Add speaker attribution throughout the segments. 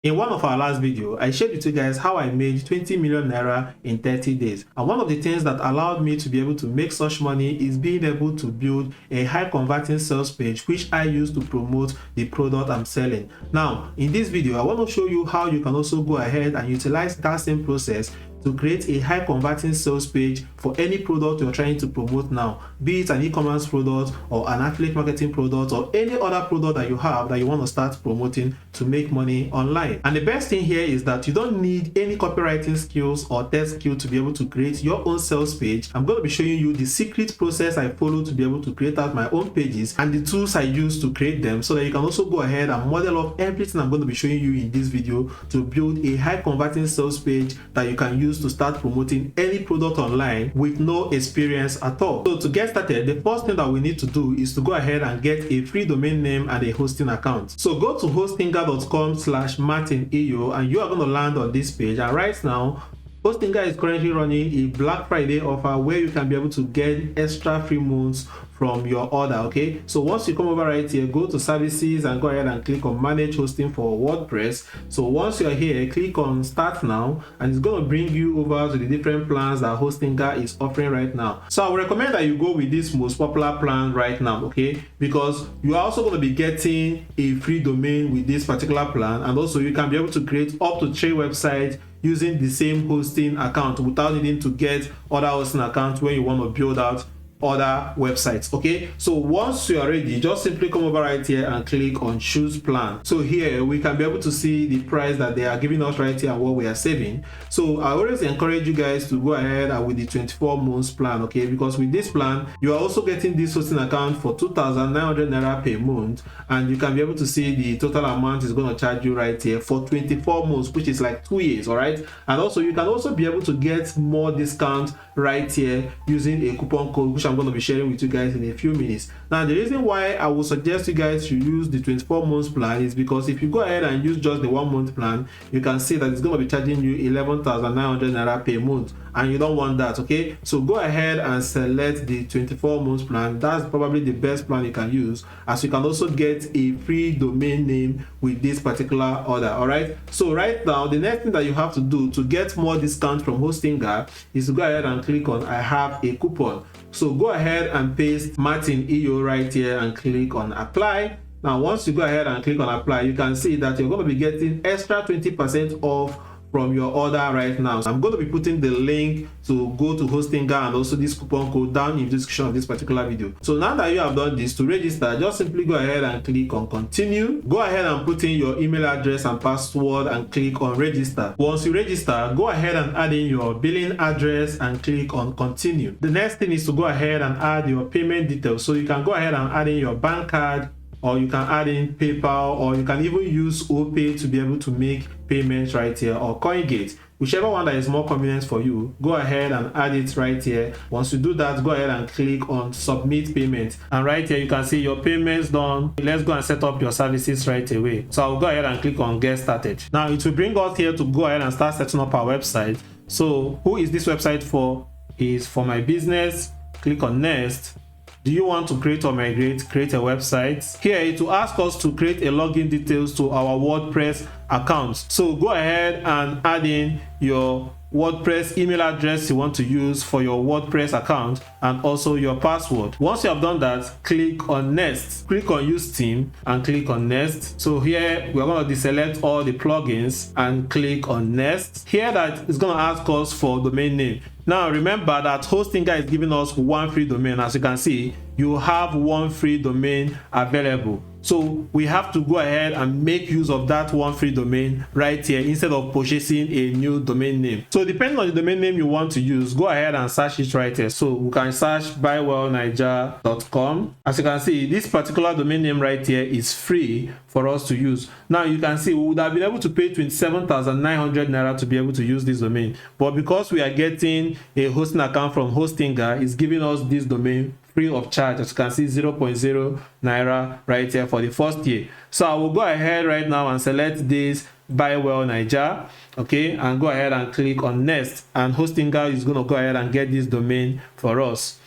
Speaker 1: In one of our last video, I shared with you guys how I made 20 million naira in 30 days. And one of the things that allowed me to be able to make such money is being able to build a high converting sales page, which I use to promote the product I'm selling. Now, in this video, I want to show you how you can also go ahead and utilize that same process to create a high converting sales page for any product you're trying to promote now, be it an e-commerce product or an affiliate marketing product or any other product that you have that you want to start promoting to make money online. And the best thing here is that you don't need any copywriting skills or tech skill to be able to create your own sales page. I'm going to be showing you the secret process I follow to be able to create out my own pages and the tools I use to create them, so that you can also go ahead and model off everything I'm going to be showing you in this video to build a high converting sales page that you can use to start promoting any product online with no experience at all. So to get started, the first thing that we need to do is to go ahead and get a free domain name and a hosting account. So go to hostinga.com/martineo and you are going to land on this page. And right now, Hostinga is currently running a Black Friday offer where you can be able to get extra free months from your order. Okay, so once you come over right here, go to services and go ahead and click on manage hosting for WordPress. So once you're here, click on start now and it's going to bring you over to the different plans that Hostinga is offering right now. So I would recommend that you go with this most popular plan right now, okay, because you are also going to be getting a free domain with this particular plan, and also you can be able to create up to 3 websites using the same hosting account without needing to get other hosting accounts when you want to build out other websites. Okay, so once you are ready, just simply come over right here and click on choose plan. So here we can be able to see the price that they are giving us right here and what we are saving. So I always encourage you guys to go ahead and with the 24 months plan, okay, because with this plan you are also getting this hosting account for 2,900 naira per month, and you can be able to see the total amount is going to charge you right here for 24 months, which is like 2 years. All right, and also you can also be able to get more discount right here using a coupon code, which I'm going to be sharing with you guys in a few minutes. Now, the reason why I would suggest you guys to use the 24 months plan is because if you go ahead and use just the 1 month plan, you can see that it's going to be charging you 11,900 naira per month, and you don't want that. Okay, so go ahead and select the 24 months plan. That's probably the best plan you can use, as you can also get a free domain name with this particular order. All right, so right now the next thing that you have to do to get more discount from Hostinga is to go ahead and click on I have a coupon. So go ahead and paste Martin EO right here and click on apply. Now once you go ahead and click on apply, you can see that you're going to be getting extra 20% off from your order right now. So I'm going to be putting the link to go to Hostinga and also this coupon code down in the description of this particular video. So now that you have done this, to register, just simply go ahead and click on continue. Go ahead and put in your email address and password and click on register. Once you register, go ahead and add in your billing address and click on continue. The next thing is to go ahead and add your payment details. So you can go ahead and add in your bank card, or you can add in PayPal, or you can even use OPay to be able to make payments right here, or CoinGate, whichever one that is more convenient for you. Go ahead and add it right here. Once you do that, go ahead and click on submit payment, and right here you can see your payments done. Let's go and set up your services right away. So I'll go ahead and click on get started. Now it will bring us here to go ahead and start setting up our website. So who is this website for? Is for my business. Click on next. Do you want to create or migrate? Create a website. Here it will ask us to create a login details to our WordPress account. So go ahead and add in your WordPress email address you want to use for your WordPress account and also your password. Once you have done that, click on next. Click on use theme and click on next. So here we're going to deselect all the plugins and click on next. Here that is going to ask us for domain name. Now remember that Hostinga is giving us 1 free domain. As you can see, you have 1 free domain available. So we have to go ahead and make use of that 1 free domain right here instead of purchasing a new domain name. So depending on the domain name you want to use, go ahead and search it right here. So we can search buywellniger.com. As you can see, this particular domain name right here is free for us to use. Now you can see we would have been able to pay 27,900 naira to be able to use this domain, but because we are getting a hosting account from Hostinga, it's giving us this domain free of charge. As you can see, 0.0 naira right here for the first year. So I will go ahead right now and select this Buy Well Niger, okay, and go ahead and click on next, and Hostinga is going to go ahead and get this domain for us.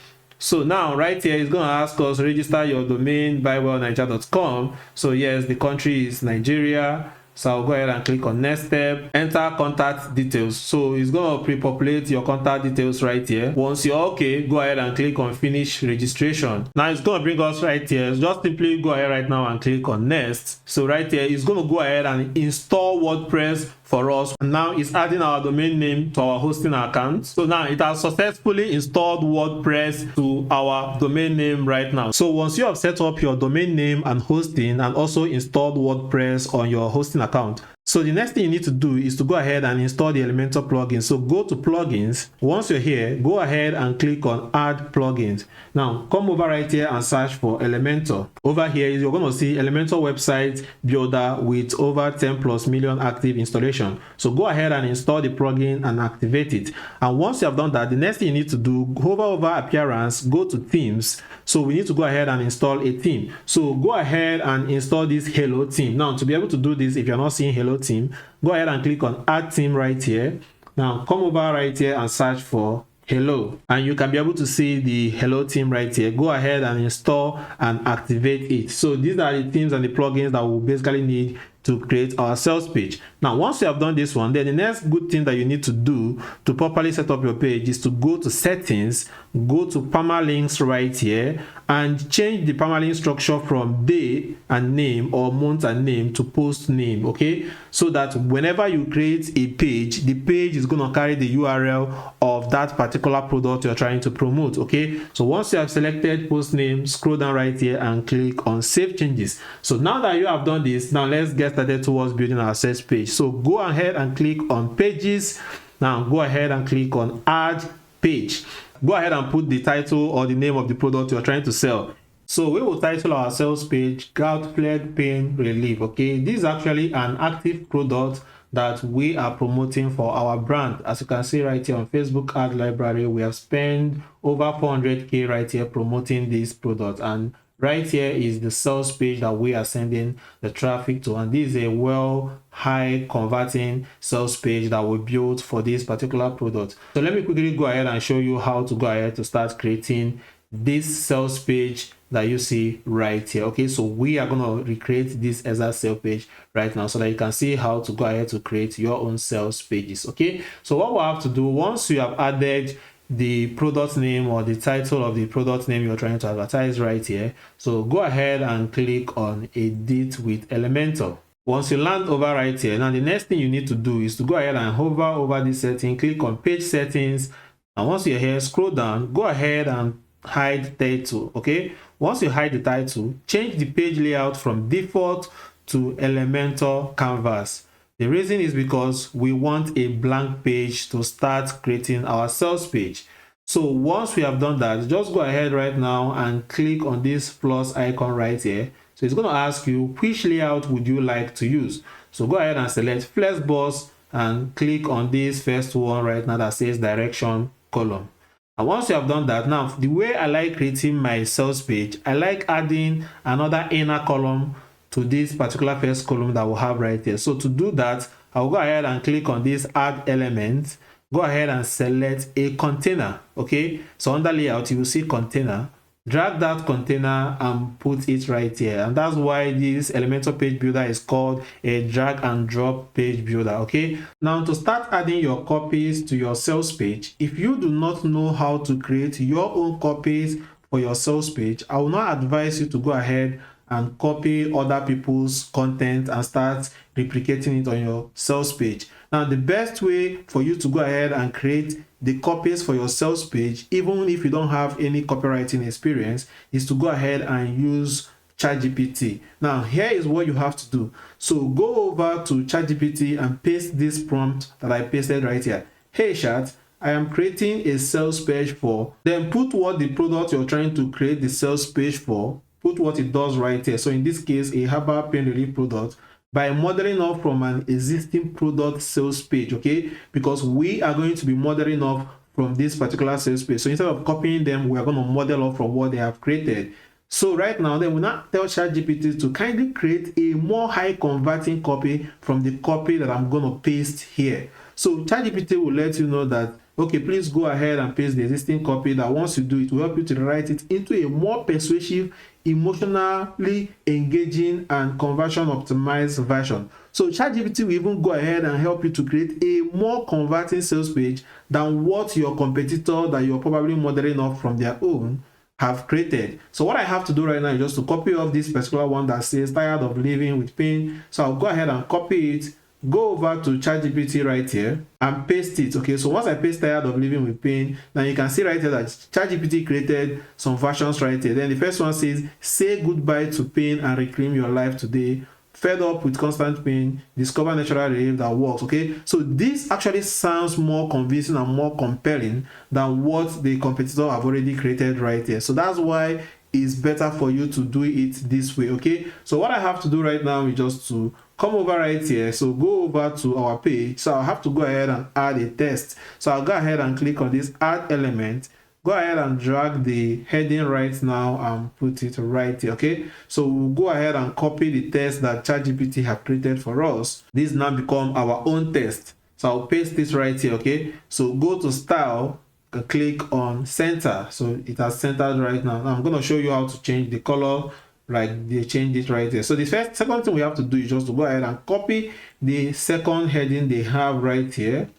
Speaker 1: So now right here it's going to ask us register your domain buywellniger.com. So yes, the country is Nigeria, So I'll go ahead and click on next step, enter contact details. So it's going to pre-populate your contact details right here. Once you're okay, go ahead and click on finish registration. Now it's going to bring us right here. Just simply go ahead right now and click on next. So right here, it's going to go ahead and install WordPress for us. And now it's adding our domain name to our hosting account. So now it has successfully installed WordPress to our domain name right now. So once you have set up your domain name and hosting and also installed WordPress on your hosting account, so the next thing you need to do is to go ahead and install the Elementor plugin. So go to plugins. Once you're here, go ahead and click on add plugins. Now come over right here and search for Elementor. Over here you're going to see Elementor website builder with over 10+ million active installation. So go ahead and install the plugin and activate it. And once you have done that, the next thing you need to do, hover over appearance, go to themes. So we need to go ahead and install a theme. So go ahead and install this Hello theme. Now to be able to do this, if you're not seeing Hello theme, go ahead and click on add theme right here. Now come over right here and search for Hello, and you can be able to see the Hello theme right here. Go ahead and install and activate it. So these are the themes and the plugins that we'll basically need to create our sales page. Now once you have done this one, then the next good thing that you need to do to properly set up your page is to go to settings, go to permalinks right here, and change the permalink structure from day and name or month and name to post name. Okay, so that whenever you create a page, the page is going to carry the URL of that particular product you're trying to promote. Okay, so once you have selected post name, scroll down right here and click on save changes. So now that you have done this, now let's get started towards building our sales page. So go ahead and click on pages. Now go ahead and click on add page. Go ahead and put the title or the name of the product you're trying to sell. So we will title our sales page Gout Plague Pain Relief. Okay, this is actually an active product that we are promoting for our brand. As you can see right here on Facebook ad library, we have spent over 400k right here promoting this product, and right here is the sales page that we are sending the traffic to, and this is a high converting sales page that we built for this particular product. So let me quickly go ahead and show you how to go ahead to start creating this sales page that you see right here. Okay, so we are going to recreate this as a sales page right now so that you can see how to go ahead to create your own sales pages. Okay, so what we'll have to do, once you have added the product name or the title of the product name you're trying to advertise right here, so go ahead and click on edit with Elementor. Once you land over right here, now the next thing you need to do is to go ahead and hover over this setting, click on page settings, and once you're here, scroll down, go ahead and hide title. Okay, once you hide the title, change the page layout from default to Elementor canvas. The reason is because we want a blank page to start creating our sales page. So once we have done that, just go ahead right now and click on this plus icon right here. So it's going to ask you which layout would you like to use. So go ahead and select Flexbox and click on this first one right now that says direction column. And once you have done that, now the way I like creating my sales page, I like adding another inner column to this particular first column that we'll have right here. So to do that, I'll go ahead and click on this add element, go ahead and select a container. Okay, so under layout you will see container, drag that container and put it right here, and that's why this Elementor page builder is called a drag and drop page builder. Okay, now to start adding your copies to your sales page, if you do not know how to create your own copies for your sales page, I will not advise you to go ahead and copy other people's content and start replicating it on your sales page. Now the best way for you to go ahead and create the copies for your sales page, even if you don't have any copywriting experience, is to go ahead and use ChatGPT. Now here is what you have to do. So go over to ChatGPT and paste this prompt that I pasted right here. Hey chat, I am creating a sales page for, then put what the product you're trying to create the sales page for, put what it does right here. So in this case, a herbal pain relief product, by modeling off from an existing product sales page. Okay, because we are going to be modeling off from this particular sales page. So instead of copying them, we are going to model off from what they have created. So right now, then we now tell ChatGPT to kindly create a more high converting copy from the copy that I'm going to paste here. So ChatGPT will let you know that, okay, please go ahead and paste the existing copy, that once you do it, will help you to write it into a more persuasive, emotionally engaging and conversion optimized version. So ChatGPT will even go ahead and help you to create a more converting sales page than what your competitor that you're probably modeling off from their own have created. So what I have to do right now is just to copy off this particular one that says tired of living with pain. So I'll go ahead and copy it, go over to ChatGPT right here and paste it. Okay, so once I paste tired of living with pain, now you can see right here that ChatGPT created some versions right here. Then the first one says, say goodbye to pain and reclaim your life today. Fed up with constant pain, discover natural relief that works. Okay, so this actually sounds more convincing and more compelling than what the competitor have already created right here. So that's why it's better for you to do it this way. Okay, so what I have to do right now is just to come over right here. So go over to our page. So I'll have to go ahead and add a text. So I'll go ahead and click on this add element. Go ahead and drag the heading right now and put it right here. Okay, so we'll go ahead and copy the text that ChatGPT have created for us. This now become our own text. So I'll paste this right here. Okay, so go to style, click on center. So it has centered right now. Now I'm going to show you how to change the color, like they changed it right there. So the second thing we have to do is just to go ahead and copy the second heading they have right here.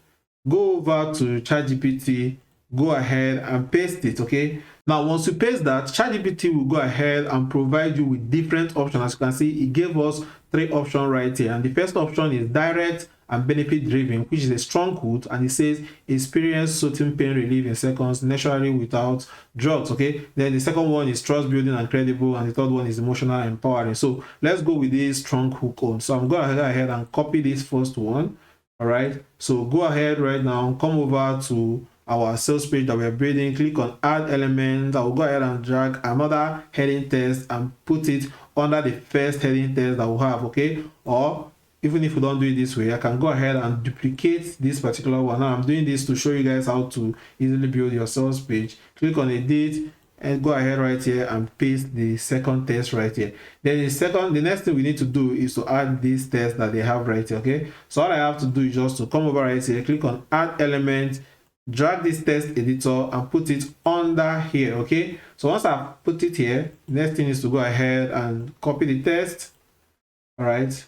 Speaker 1: Go over to ChatGPT, go ahead and paste it. Okay, now once you paste that, ChatGPT will go ahead and provide you with different options. As you can see, it gave us 3 options right here, and the first option is direct and benefit driven, which is a strong quote, and it says experience certain pain relief in seconds naturally without drugs. Okay, then the second one is trust building and credible, and the third one is emotional empowering. So let's go with this strong hook on. So I'm going to go ahead and copy this first one. All right, so go ahead right now, come over to our sales page that we're building, click on add element. I will go ahead and drag another heading text and put it under the first heading text that we have. Okay, or even if we don't do it this way, I can go ahead and duplicate this particular one. Now I'm doing this to show you guys how to easily build your sales page. Click on edit and go ahead right here and paste the second text right here. Then the next thing we need to do is to add this text that they have right here. Okay, so all I have to do is just to come over right here, click on add element, drag this text editor and put it under here. Okay, so once I put it here, next thing is to go ahead and copy the text. All right,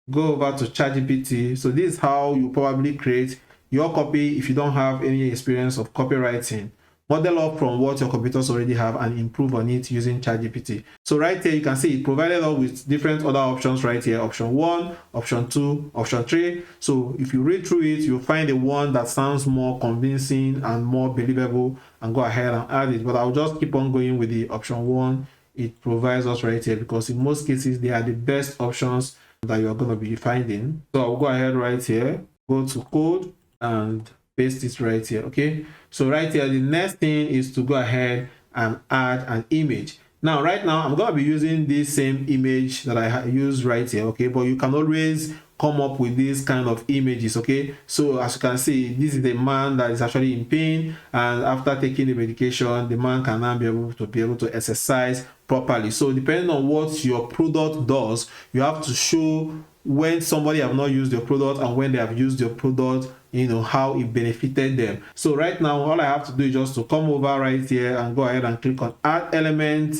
Speaker 1: go over to ChatGPT. So this is how you probably create your copy if you don't have any experience of copywriting. Model up from what your competitors already have and improve on it using ChatGPT. So right here you can see it provided us with different other options right here. Option 1, option 2, option 3. So if you read through it, you'll find the one that sounds more convincing and more believable and go ahead and add it. But I'll just keep on going with the option 1 it provides us right here, because in most cases they are the best options that you're going to be finding. So I'll go ahead right here, go to code and paste it right here. Okay, so right here the next thing is to go ahead and add an image. Now right now I'm going to be using this same image that I used right here. Okay, but you can always come up with these kind of images. Okay, so as you can see, this is a man that is actually in pain, and after taking the medication the man can now be able to exercise properly. So depending on what your product does, you have to show when somebody have not used your product and when they have used your product, you know, how it benefited them. So right now all I have to do is just to come over right here and go ahead and click on add element,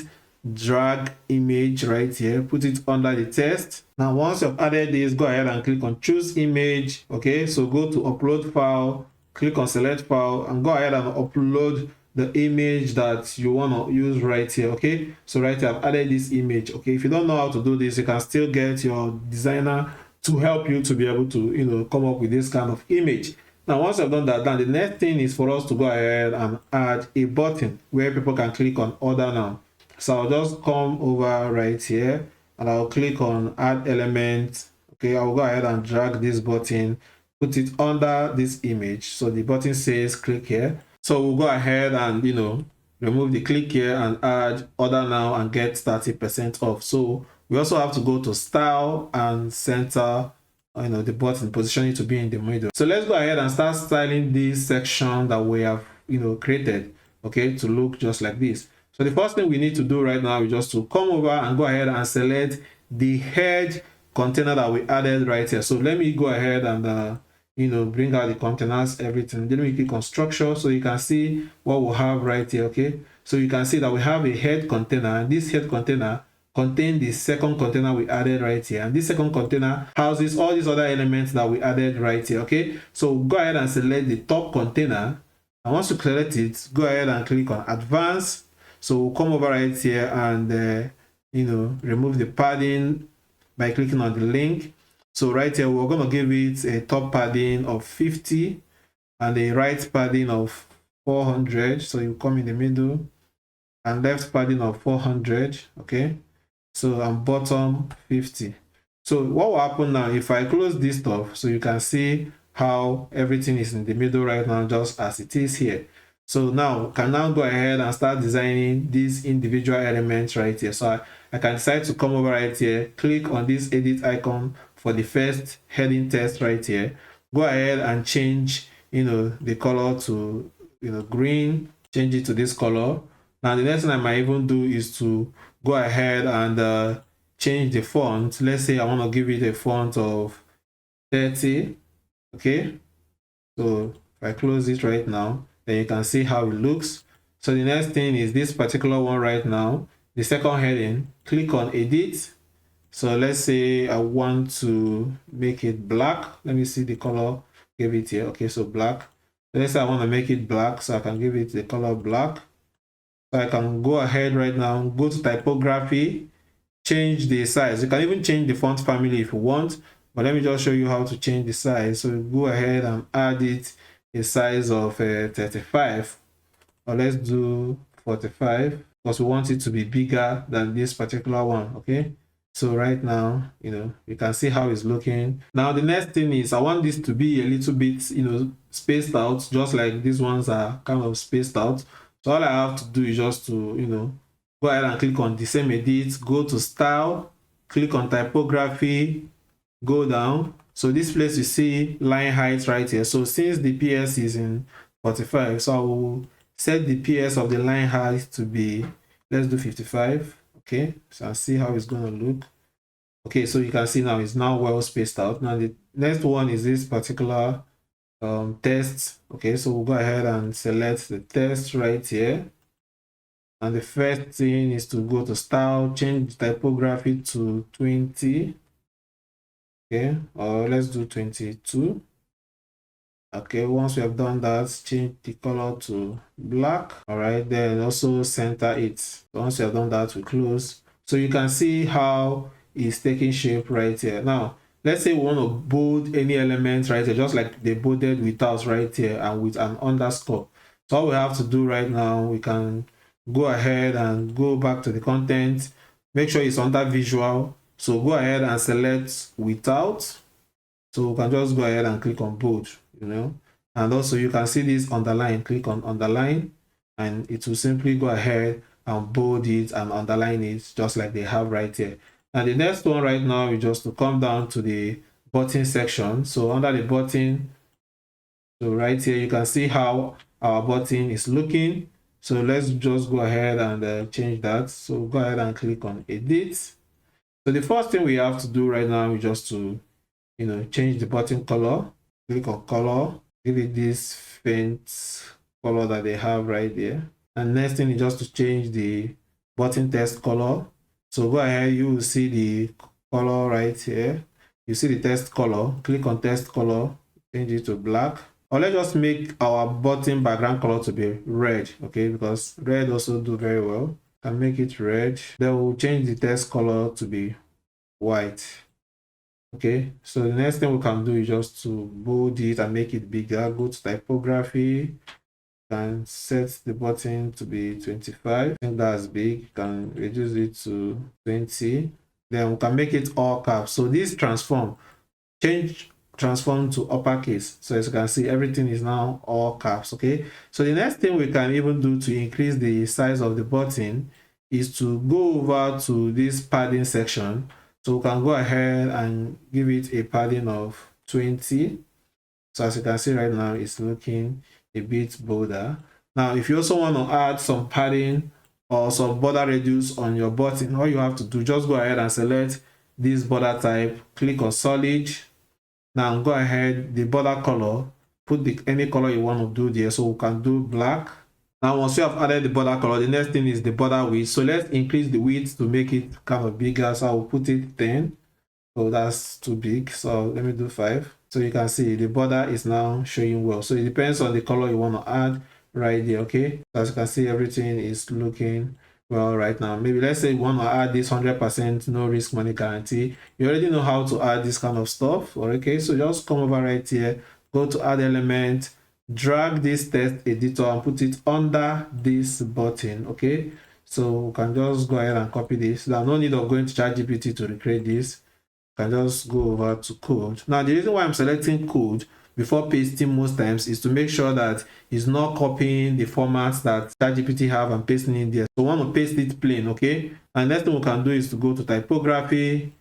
Speaker 1: drag image right here, put it under the text. Now once you've added this, go ahead and click on choose image. Okay, so go to upload file, click on select file and go ahead and upload the image that you want to use right here. Okay, so right here I've added this image. Okay, if you don't know how to do this, you can still get your designer to help you to be able to, you know, come up with this kind of image. Now once I've done that, then the next thing is for us to go ahead and add a button where people can click on order now. So I'll just come over right here and I'll click on add element. Okay, I'll go ahead and drag this button, put it under this image. So the button says click here. So we'll go ahead and, you know, remove the click here and add order now and get 30% off. So we also have to go to style and center, you know, the button, position it to be in the middle. So let's go ahead and start styling this section that we have, you know, created, okay, to look just like this. So the first thing we need to do right now is just to come over and go ahead and select the head container that we added right here. So let me go ahead and you know, bring out the containers, everything. Then we click on structure so you can see what we'll have right here. Okay, So you can see that we have a head container, and this head container contain the second container we added right here, and this second container houses all these other elements that we added right here. Okay, so go ahead and select the top container, and once you select it, go ahead and click on advanced. So we'll come over right here and remove the padding by clicking on the link. So right here we're going to give it a top padding of 50 and a right padding of 400. So you come in the middle, and left padding of 400. Okay, so and bottom 50. So what will happen now if I close this stuff, so you can see how everything is in the middle right now, just as it is here. So now can now go ahead and start designing these individual elements right here. So I can decide to come over right here, click on this edit icon for the first heading text right here, go ahead and change the color to green, change it to this color. Now the next thing I might even do is to go ahead and change the font. Let's say I want to give it a font of 30. Okay, so if I close it right now, then you can see how it looks. So the next thing is this particular one right now, the second heading. Click on edit. So let's say I want to make it black. Let me see the color, give it here. Okay, so black. Let's say I want to make it black, so I can give it the color black. So I can go ahead right now, go to typography, change the size. You can even change the font family if you want, but let me just show you how to change the size. So go ahead and add it a size of 35, or let's do 45, because we want it to be bigger than this particular one. Okay, so right now you can see how it's looking. Now the next thing is I want this to be a little bit spaced out, just like these ones are kind of spaced out. So all I have to do is just to go ahead and click on the same edit, go to style, click on typography, go down. So this place you see line height right here. So since the PS is in 45, so I will set the PS of the line height to be, let's do 55. Okay, so I'll see how it's going to look. Okay, so you can see now it's now well spaced out. Now the next one is this particular text. Okay, so we'll go ahead and select the text right here, and the first thing is to go to style, change typography to 20. Okay, or let's do 22. Okay, once we have done that, change the color to black. All right, then also center it. Once you have done that, we close. So you can see how it's taking shape right here. Now let's say we want to bold any element right here, just like they bolded without right here and with an underscore. So all we have to do right now, we can go ahead and go back to the content, make sure it's under visual. So go ahead and select without. So we can just go ahead and click on bold, and also you can see this underline. Click on underline, and it will simply go ahead and bold it and underline it just like they have right here. And the next one right now is just to come down to the button section. So under the button, so right here you can see how our button is looking. So let's just go ahead and change that. So go ahead and click on edit. So the first thing we have to do right now is just to change the button color. Click on color, give it this faint color that they have right there. And next thing is just to change the button text color. So go ahead, you will see the color right here. You see the text color, click on text color, change it to black. Or let's just make our button background color to be red, okay, because red also do very well. Can make it red. Then we'll change the text color to be white. Okay, so the next thing we can do is just to bold it and make it bigger. Go to typography and set the button to be 25. I think that's big. You can reduce it to 20. Then we can make it all caps. So this transform to uppercase. So as you can see, everything is now all caps. Okay, so the next thing we can even do to increase the size of the button is to go over to this padding section. So we can go ahead and give it a padding of 20. So as you can see right now, it's looking a bit bolder. Now, if you also want to add some padding or some border radius on your button, all you have to do, just go ahead and select this border type, click on solid. Now go ahead, the border color, put any color you want to do there. So we can do black, Now once you have added the border color, the next thing is the border width. So let's increase the width to make it kind of bigger. So I will put it 10. So that's too big, so let me do 5. So you can see the border is now showing well. So it depends on the color you want to add right there. Okay, so as you can see, everything is looking well right now. Maybe let's say you want to add this 100% no risk money guarantee. You already know how to add this kind of stuff. Okay, so just come over right here, go to add element, drag this text editor and put it under this button. Okay, so we can just go ahead and copy this. There's no need of going to ChatGPT to recreate this. Can just go over to code. Now the reason why I'm selecting code before pasting most times is to make sure that it's not copying the formats that ChatGPT have and pasting in there. So we want to paste it plain, okay? And next thing we can do is to go to typography,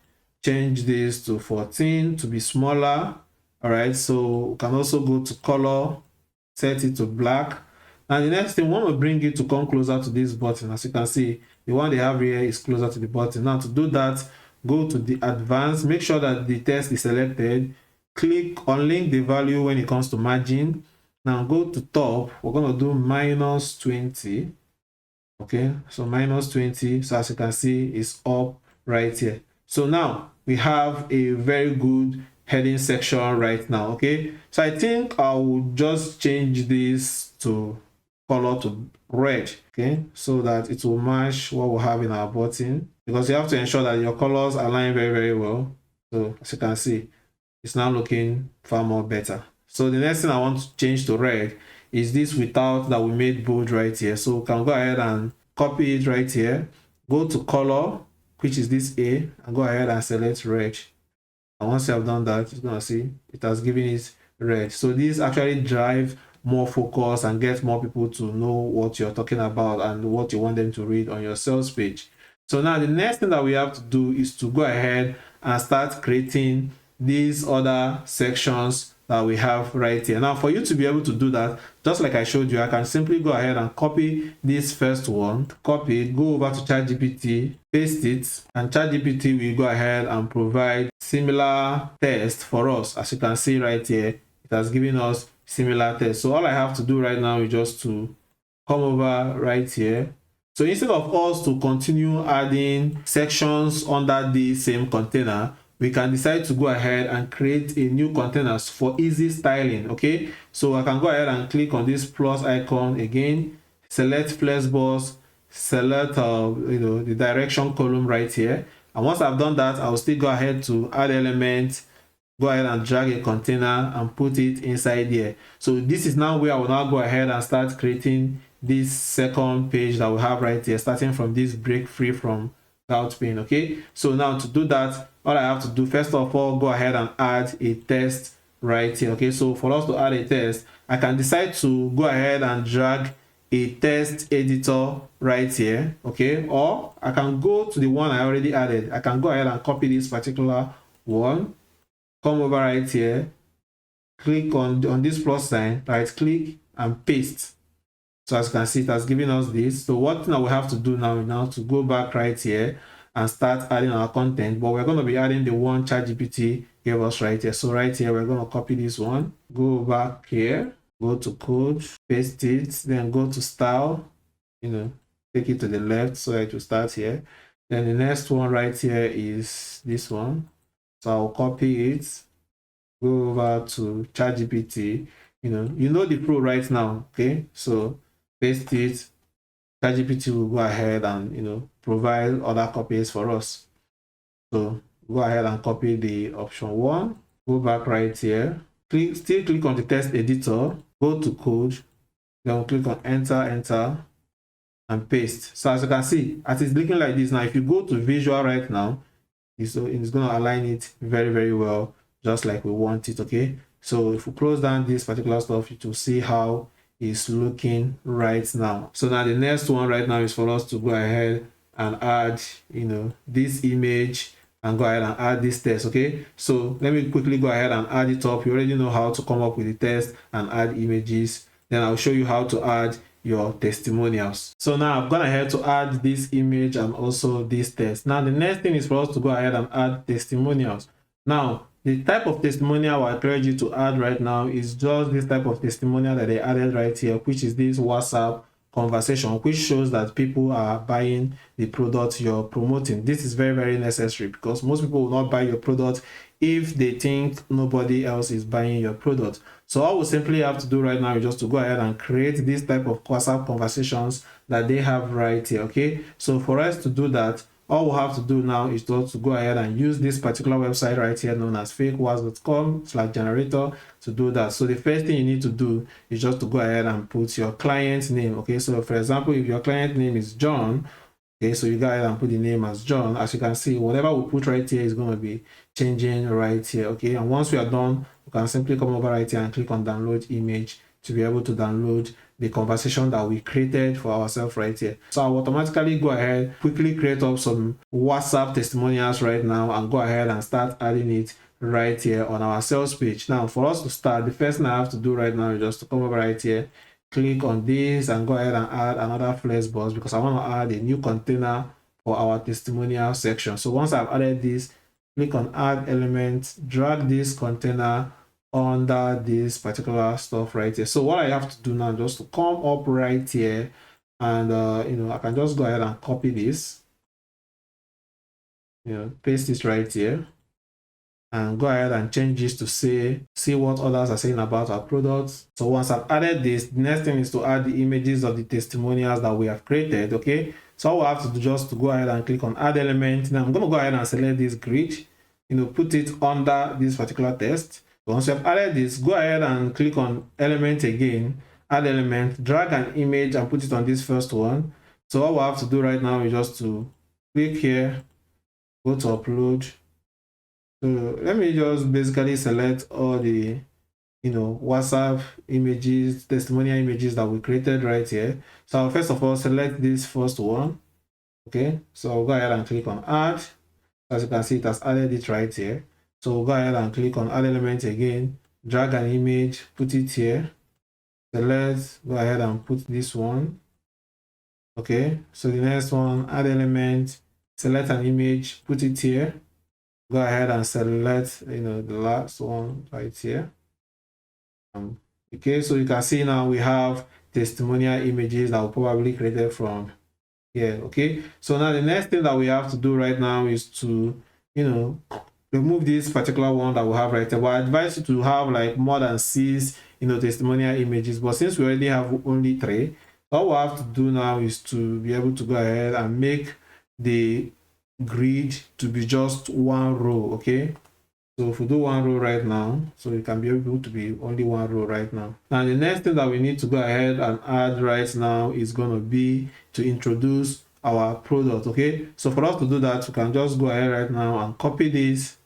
Speaker 1: change this to 14 to be smaller. All right, so we can also go to color, set it to black. And the next thing, we want to bring it to come closer to this button. As you can see, the one they have here is closer to the button. Now to do that, go to the advanced, make sure that the text is selected, click unlink the value when it comes to margin. Now go to top, we're going to do -20. Okay, so -20. So as you can see, it's up right here. So now we have a very good heading section right now. Okay, so I think I will just change this to color to red, okay, so that it will match what we have in our button, because you have to ensure that your colors align very, very well. So as you can see, it's now looking far more better. So the next thing I want to change to red is this without that we made bold right here. So we can go ahead and copy it right here, go to color, which is this A, and go ahead and select red. And once you have done that, you're gonna see it has given it red. So this actually drive more focus and get more people to know what you're talking about and what you want them to read on your sales page. So now the next thing that we have to do is to go ahead and start creating these other sections that we have right here. Now for you to be able to do that, just like I showed you, I can simply go ahead and copy this first one, copy it, go over to ChatGPT, paste it, and ChatGPT will go ahead and provide similar text for us. As you can see right here, it has given us similar text. So all I have to do right now is just to come over right here. So instead of us to continue adding sections under the same container, we can decide to go ahead and create a new containers for easy styling. Okay, so I can go ahead and click on this plus icon again, select flexbox, select the direction column right here, and once I've done that, I'll still go ahead to add element, go ahead and drag a container and put it inside here. So this is now where I will now go ahead and start creating this second page that we have right here, starting from this break free from cloud pane. Okay, so now to do that, all I have to do, first of all, go ahead and add a text right here. Okay, so for us to add a text, I can decide to go ahead and drag a text editor right here. Okay, or I can go to the one I already added. I can go ahead and copy this particular one, come over right here, click on this plus sign, right click and paste. So as you can see, it has given us this. So what now we have to do now to go back right here and start adding our content, but we're going to be adding the one ChatGPT gave us right here. So right here, we're going to copy this one, go back here, go to code, paste it, then go to style, take it to the left so it will start here. Then the next one right here is this one. So I'll copy it, go over to ChatGPT, you know the pro right now, okay? So paste it, ChatGPT will go ahead and provide other copies for us. So go ahead and copy the option 1, go back right here, still click on the text editor, go to code, then we'll click on enter and paste. So as you can see, as it's looking like this now, if you go to visual right now, it's going to align it very, very well, just like we want it. Okay, so if we close down this particular stuff, you will see how it's looking right now. So now the next one right now is for us to go ahead and add this image and go ahead and add this text. Okay, so let me quickly go ahead and add it up. You already know how to come up with the text and add images. Then I'll show you how to add your testimonials. So now I've gone ahead to add this image and also this text. Now the next thing is for us to go ahead and add testimonials. Now the type of testimonial I encourage you to add right now is just this type of testimonial that they added right here, which is this WhatsApp conversation, which shows that people are buying the product you're promoting. This is very, very necessary because most people will not buy your product if they think nobody else is buying your product. So all we simply have to do right now is just to go ahead and create this type of WhatsApp conversations that they have right here. Okay, so for us to do that, all we'll have to do now is to go ahead and use this particular website right here known as fakewas.com/generator to do that. So the first thing you need to do is just to go ahead and put your client's name. Okay, so for example, if your client name is John, okay, so you go ahead and put the name as John. As you can see, whatever we put right here is going to be changing right here. Okay, and once we are done, we can simply come over right here and click on download image to be able to download the conversation that we created for ourselves right here. So I'll automatically go ahead, quickly create up some WhatsApp testimonials right now and go ahead and start adding it right here on our sales page. Now, for us to start, the first thing I have to do right now is just to come over right here, click on this and go ahead and add another flexbox because I want to add a new container for our testimonial section. So once I've added this, click on add element, drag this container under this particular stuff right here. So what I have to do now is just to come up right here and I can just go ahead and copy this, paste this right here and go ahead and change this to see what others are saying about our products. So once I've added this, the next thing is to add the images of the testimonials that we have created. Okay, so all we have to do just to go ahead and click on add element. Now I'm going to go ahead and select this grid, put it under this particular text. Once you have added this, go ahead and click on element again, add element, drag an image and put it on this first one. So all we have to do right now is just to click here, go to upload. So let me just basically select all the WhatsApp images, testimonial images that we created right here. So I'll first of all select this first one. Okay, so I'll go ahead and click on add. As you can see, it has added it right here. So we'll go ahead and click on add element again, drag an image, put it here, select, go ahead and put this one. Okay, so the next one, add element, select an image, put it here, go ahead and select the last one right here. Okay, so you can see now we have testimonial images that we probably created from here. Okay, so now the next thing that we have to do right now is to remove this particular one that we have right there. Well, I advise you to have like more than 6 testimonial images, but since we already have only 3, all we have to do now is to be able to go ahead and make the grid to be just one row. Okay, so if we do one row right now, so it can be able to be only one row right now. Now the next thing that we need to go ahead and add right now is going to be to introduce our product. Okay, so for us to do that, we can just go ahead right now and copy this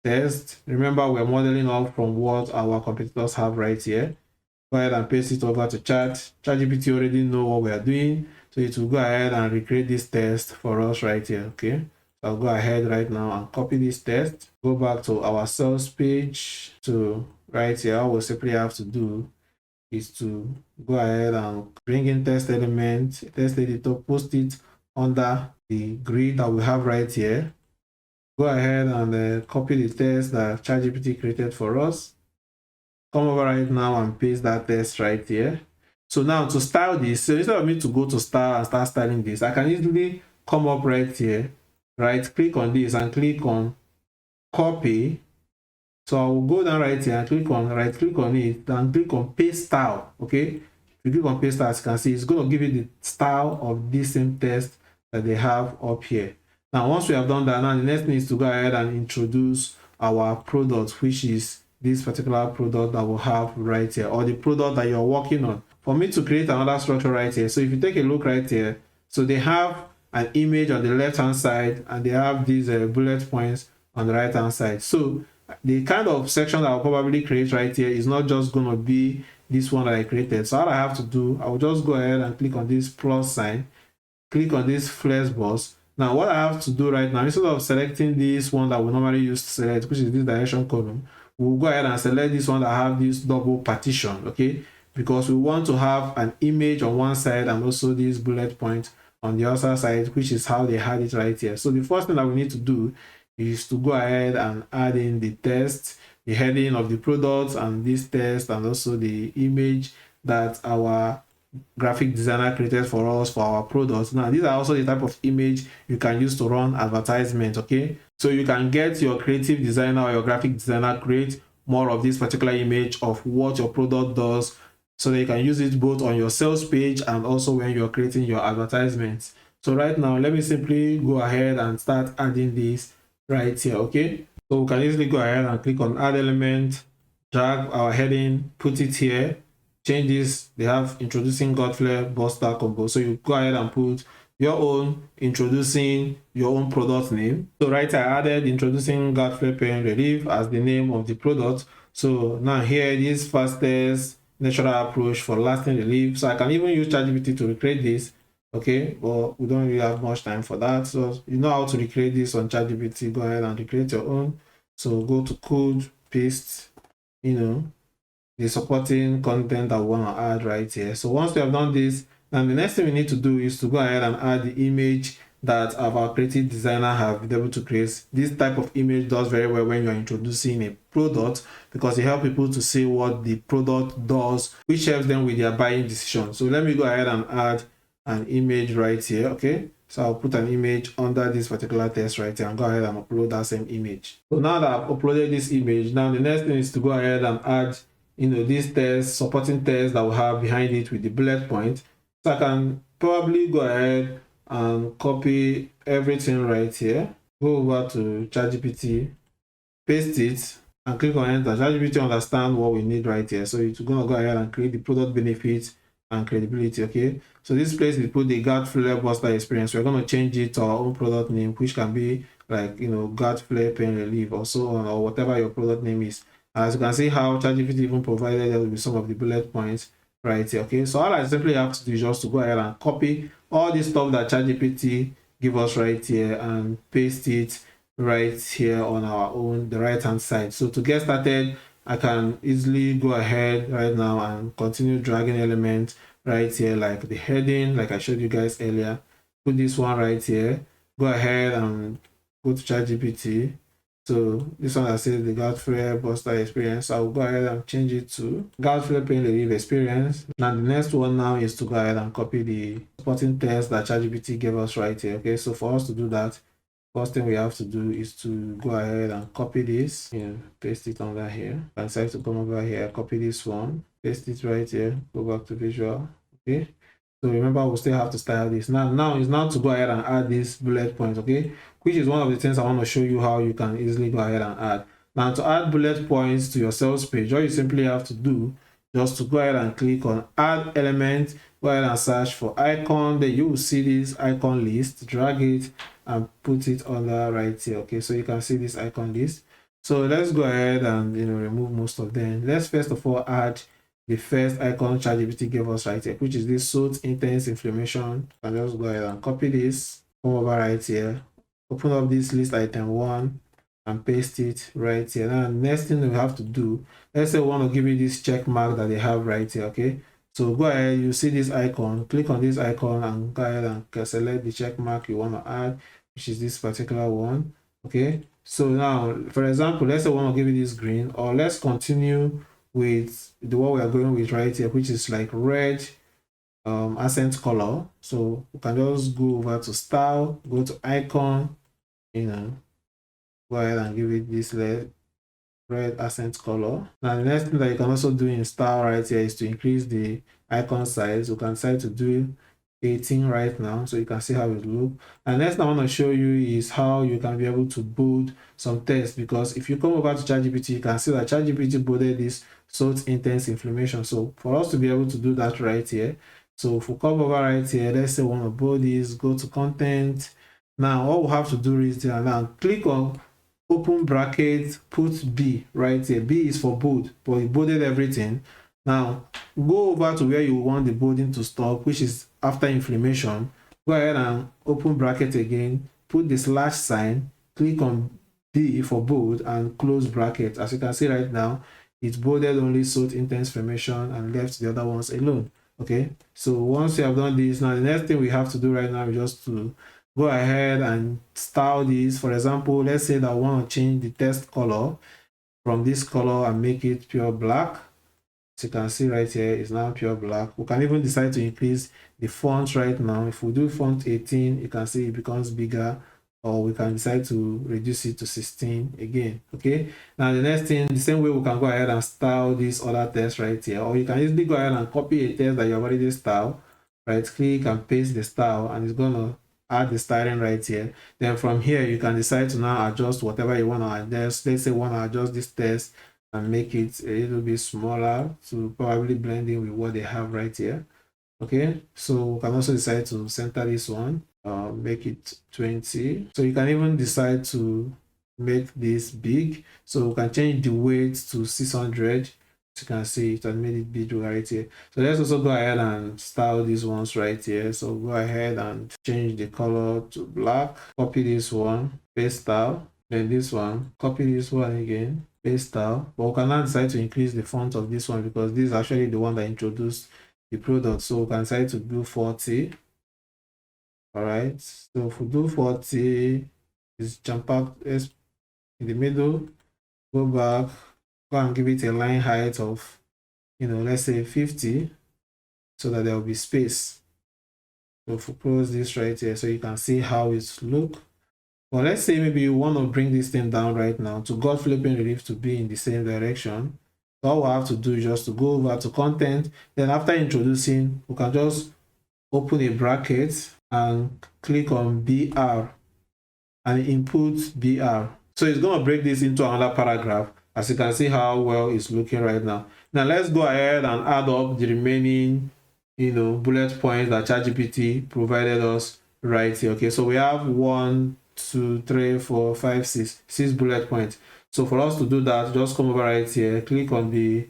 Speaker 1: text. Remember, we're modeling off from what our competitors have right here. Go ahead and paste it over to ChatGPT already know what we are doing, so it will go ahead and recreate this text for us right here. Okay, so I'll go ahead right now and copy this text, go back to our sales page. To right here, all we simply have to do is to go ahead and bring in text element, text editor, post it under the grid that we have right here. Go ahead and copy the text that ChatGPT created for us. Come over right now and paste that text right here. So now to style this, so instead of me to go to style and start styling this, I can easily come up right here, right click on this and click on copy. So I will go down right here and click on right click on it and click on paste style. Okay, if you click on paste style, as you can see, it's going to give you the style of this same text that they have up here. Now once we have done that, now the next thing is to go ahead and introduce our product, which is this particular product that we'll have right here, or the product that you're working on. For me to create another structure right here, so if you take a look right here, so they have an image on the left hand side and they have these bullet points on the right hand side. So the kind of section that I'll probably create right here is not just going to be this one that I created. So all I have to do, I will just go ahead and click on this plus sign, click on this flexbox. Now what I have to do right now, instead of selecting this one that we normally use to select, which is this direction column, we'll go ahead and select this one that have this double partition. Okay, because we want to have an image on one side and also this bullet point on the other side, which is how they had it right here. So the first thing that we need to do is to go ahead and add in the text, the heading of the product and this text, and also the image that our graphic designer created for us for our products. Now these are also the type of image you can use to run advertisement. Okay, so you can get your creative designer or your graphic designer create more of this particular image of what your product does, so that you can use it both on your sales page and also when you're creating your advertisements. So right now, let me simply go ahead and start adding this right here. Okay, so we can easily go ahead and click on add element, drag our heading, put it here, change this. They have introducing Godfrey Buster combo, so you go ahead and put your own introducing your own product name. So right, I added introducing Godfrey Pain Relief as the name of the product. So now here, this fastest natural approach for lasting relief. So I can even use ChatGPT to recreate this. Okay, but we don't really have much time for that. So you know how to recreate this on ChatGPT, go ahead and recreate your own. So go to code, paste, the supporting content that we want to add right here. So once we have done this, then the next thing we need to do is to go ahead and add the image that our creative designer have been able to create. This type of image does very well when you're introducing a product, because it helps people to see what the product does, which helps them with their buying decision. So let me go ahead and add an image right here. Okay, so I'll put an image under this particular text right here and go ahead and upload that same image. So now that I've uploaded this image, now the next thing is to go ahead and add this text, supporting text that we have behind it with the bullet point. So I can probably go ahead and copy everything right here, go over to ChatGPT, paste it, and click on enter. ChatGPT understand what we need right here. So it's gonna go ahead and create the product benefits and credibility. Okay, so this place we put the gut flare buster experience. We're going to change it to our own product name, which can be like gut flare pain relief or so on, or whatever your product name is. As you can see how ChatGPT even provided us with some of the bullet points right here. Okay, so all I simply have to do is just to go ahead and copy all this stuff that ChatGPT give us right here and paste it right here on our own, the right hand side. So to get started, I can easily go ahead right now and continue dragging elements right here, like the heading, like I showed you guys earlier. Put this one right here. Go ahead and go to ChatGPT. So this one that says the Godfrey Buster experience, I will go ahead and change it to Godfrey Pain Relief experience. Now the next one now is to go ahead and copy the supporting text that ChatGPT gave us right here. Okay, so for us to do that, first thing we have to do is to go ahead and copy this, paste it under here. I decide to come over here, copy this one, paste it right here, go back to visual. Okay, so remember we still have to style this. Now is now to go ahead and add this bullet point. Okay, which is one of the things I want to show you how you can easily go ahead and add. Now to add bullet points to your sales page, all you simply have to do just to go ahead and click on add element, go ahead and search for icon. Then you will see this icon list, drag it and put it under right here. Okay, so you can see this icon list. So let's go ahead and remove most of them. Let's first of all add the first icon ChatGPT gave us right here, which is this salt intense inflammation. And just go ahead and copy this, come over right here, open up this list item 1 and paste it right here. Now next thing we have to do, let's say we want to give you this check mark that they have right here. Okay, so go ahead, you see this icon, click on this icon and go ahead and select the check mark you want to add, which is this particular one. Okay, so now for example, let's say we want to give you this green, or let's continue with the what we are going with right here, which is like red accent color. So we can just go over to style, go to icon, go ahead and give it this red accent color. Now the next thing that you can also do in style right here is to increase the icon size. You can decide to do 18 right now, so you can see how it looks. And next I want to show you is how you can be able to bold some text, because if you come over to ChatGPT, you can see that ChatGPT bolded this salt intense inflammation. So for us to be able to do that right here, so if we come over right here, let's say we want to bold this, go to content. Now all we have to do is now click on open bracket, put B right here. B is for bold, but it bolded everything. Now go over to where you want the bolding to stop, which is after inflammation. Go ahead and open bracket again, put the slash sign, click on B for bold and close bracket. As you can see right now, it bolded only salt intense inflammation and left the other ones alone. Okay, so once you have done this, now the next thing we have to do right now is just to go ahead and style this. For example, let's say that I want to change the text color from this color and make it pure black. As you can see right here, it's now pure black. We can even decide to increase the font right now. If we do font 18, you can see it becomes bigger, or we can decide to reduce it to 16 again. Okay, now the next thing, the same way, we can go ahead and style this other text right here, or you can easily go ahead and copy a text that you have already styled. Right click and paste the style, and it's gonna add the styling right here. Then from here, you can decide to now adjust whatever you want to adjust. Let's say we want to adjust this text and make it a little bit smaller to probably blend in with what they have right here. Okay, so we can also decide to center this one, make it 20. So you can even decide to make this big, so we can change the weight to 600. As you can see, it has made it big right here. So let's also go ahead and style these ones right here. So go ahead and change the color to black, copy this one, paste style, then this one, copy this one again, paste style. But we can now decide to increase the font of this one, because this is actually the one that introduced the product. So we can decide to do 40. All right, so if we do 40, is jump out in the middle, go back, go and give it a line height of, let's say 50, so that there will be space. So if we close this right here, so you can see how it looks. Well, let's say maybe you want to bring this thing down right now to God flipping relief to be in the same direction. So all we have to do is just to go over to content. Then after introducing, we can just open a bracket and click on BR and input BR. So it's going to break this into another paragraph. As you can see how well it's looking right now. Now let's go ahead and add up the remaining, bullet points that ChatGPT provided us right here. Okay, so we have 1, 2, 3, 4, 5, 6 bullet points. So for us to do that, just come over right here, click on the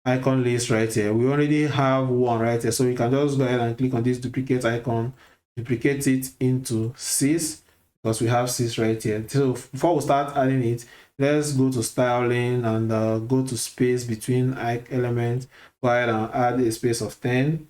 Speaker 1: icon list right here. We already have one right here, so you can just go ahead and click on this duplicate icon, duplicate it into 6, because we have 6 right here. So before we start adding it, let's go to styling and go to space between elements. Go ahead and add a space of 10.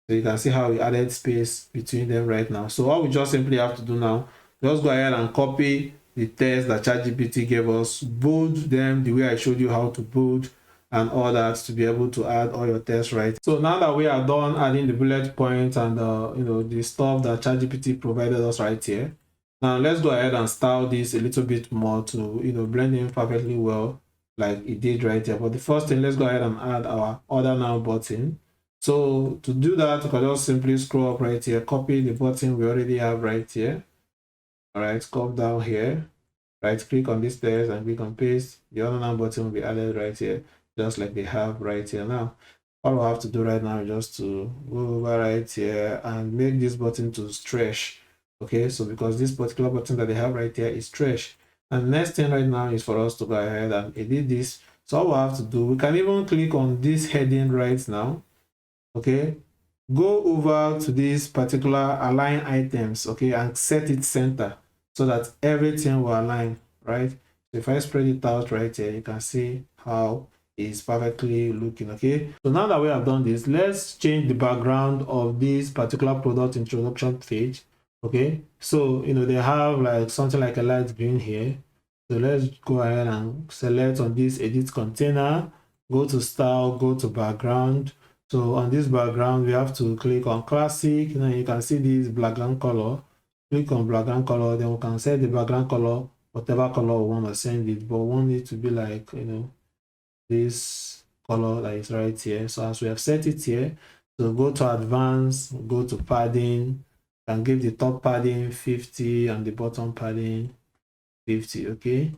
Speaker 1: So you can see how we added space between them right now. So all we just simply have to do now, just go ahead and copy the text that ChatGPT gave us, bold them the way I showed you how to bold and all that, to be able to add all your text right. So now that we are done adding the bullet points and the stuff that ChatGPT provided us right here, now let's go ahead and style this a little bit more to blend in perfectly well like it did right here. But the first thing, let's go ahead and add our order now button. So to do that, you can just simply scroll up right here, copy the button we already have right here. All right, scroll down here, right click on this text and click on paste. The order now button will be added right here, just like they have right here. Now all we have to do right now is just to go over right here and make this button to stretch. Okay, so because this particular button that they have right here is stretch, and the next thing right now is for us to go ahead and edit this. So all we have to do, we can even click on this heading right now. Okay, go over to this particular align items, okay, and set it center so that everything will align, right? So if I spread it out right here, you can see how it's perfectly looking. Okay, so now that we have done this, let's change the background of this particular product introduction page. Okay, so they have like something like a light green here. So let's go ahead and select on this edit container, go to style, go to background. So on this background, we have to click on classic. Now you can see this background color. Click on background color, then we can set the background color, whatever color we want to send it, but we want it to be like, this color that is right here. So as we have set it here, so go to advanced, go to padding, and give the top padding 50 and the bottom padding 50. Okay,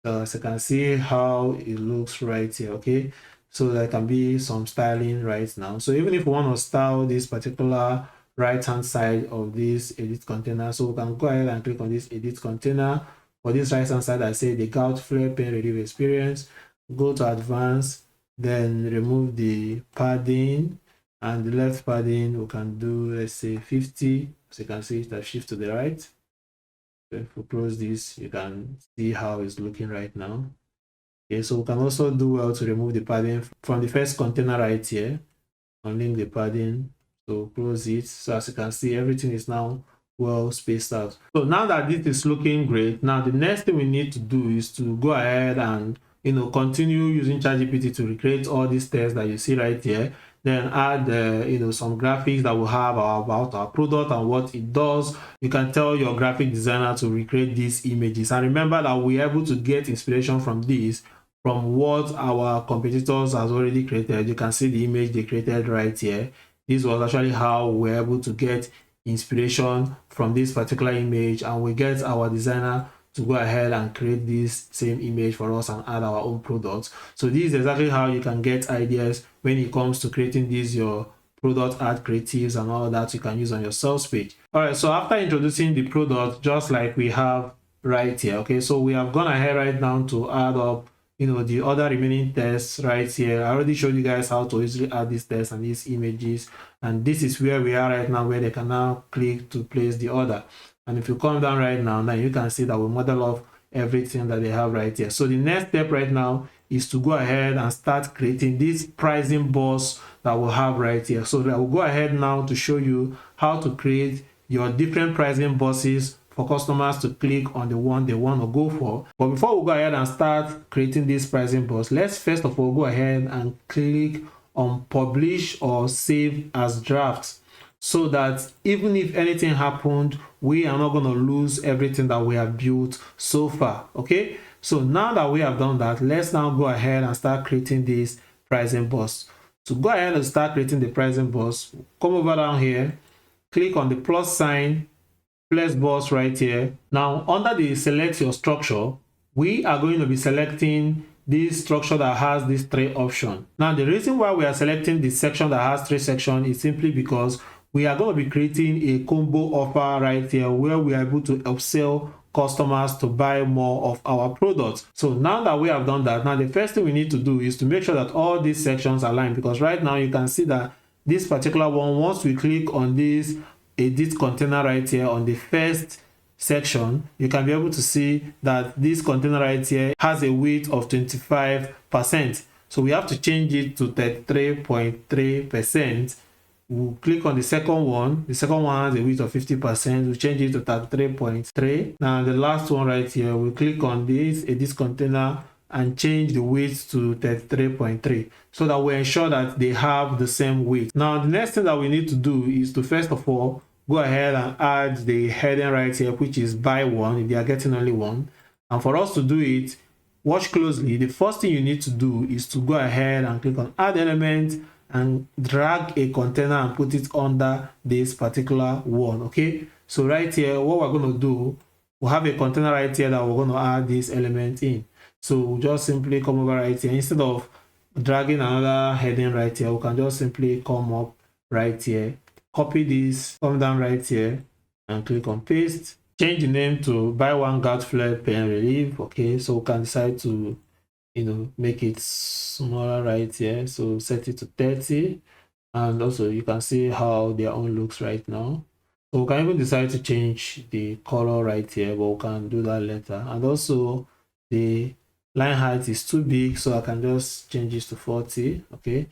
Speaker 1: so as you can see how it looks right here. Okay, so there can be some styling right now. So even if we want to style this particular right hand side of this edit container, so we can go ahead and click on this edit container. For this right hand side, I say the gout flare pain relief experience, go to advanced, then remove the padding, and the left padding we can do, let's say 50. So you can see it has shift to the right. So if we close this, you can see how it's looking right now. Okay, so we can also do well to remove the padding from the first container right here, unlink the padding, so close it. So as you can see, everything is now well spaced out. So now that this is looking great, now the next thing we need to do is to go ahead and continue using ChatGPT to recreate all these tests that you see right here. Then add some graphics that will have about our product and what it does. You can tell your graphic designer to recreate these images, and remember that we're able to get inspiration from this, from what our competitors has already created. You can see the image they created right here. This was actually how we're able to get inspiration from this particular image, and we get our designer to go ahead and create this same image for us and add our own products. So this is exactly how you can get ideas when it comes to creating these your product ad creatives and all that you can use on your sales page. All right, so after introducing the product, just like we have right here, okay, so we have gone ahead right now to add up the other remaining tests right here. I already showed you guys how to easily add these tests and these images, and this is where we are right now, where they can now click to place the order. And if you come down right now, you can see that we model off everything that they have right here. So the next step right now is to go ahead and start creating this pricing box that we'll have right here. So I will go ahead now to show you how to create your different pricing boxes for customers to click on the one they want to go for. But before we go ahead and start creating this pricing box, let's first of all go ahead and click on publish or save as drafts, so that even if anything happened, we are not going to lose everything that we have built so far. Okay, so now that we have done that, let's now go ahead and start creating this pricing box. To go ahead and start creating the pricing box, come over down here, click on the plus sign, flex box right here. Now under the select your structure, we are going to be selecting this structure that has these three options. Now the reason why we are selecting the section that has three sections is simply because we are going to be creating a combo offer right here, where we are able to upsell customers to buy more of our products. So now that we have done that, now the first thing we need to do is to make sure that all these sections align, because right now you can see that this particular one, once we click on this edit container right here on the first section, you can be able to see that this container right here has a weight of 25%. So we have to change it to 33.3%. We'll click on the second one. The second one has a weight of 50%. We'll change it to 33.3. Now the last one right here, we'll click on this edit container and change the weight to 33.3, so that we ensure that they have the same weight. Now the next thing that we need to do is to first of all go ahead and add the heading right here, which is buy one if they are getting only one. And for us to do it, watch closely. The first thing you need to do is to go ahead and click on add element and drag a container and put it under this particular one. Okay, so right here, what we're going to do, we'll have a container right here that we're going to add this element in. So we'll just simply come over right here. Instead of dragging another heading right here, we can just simply come up right here, copy this, come down right here and click on paste. Change the name to buy one guard flare pen relief. Okay, so we can decide to make it smaller right here, so set it to 30, and also you can see how their own looks right now. So we can even decide to change the color right here, but we can do that later. And also the line height is too big, so I can just change this to 40. Okay,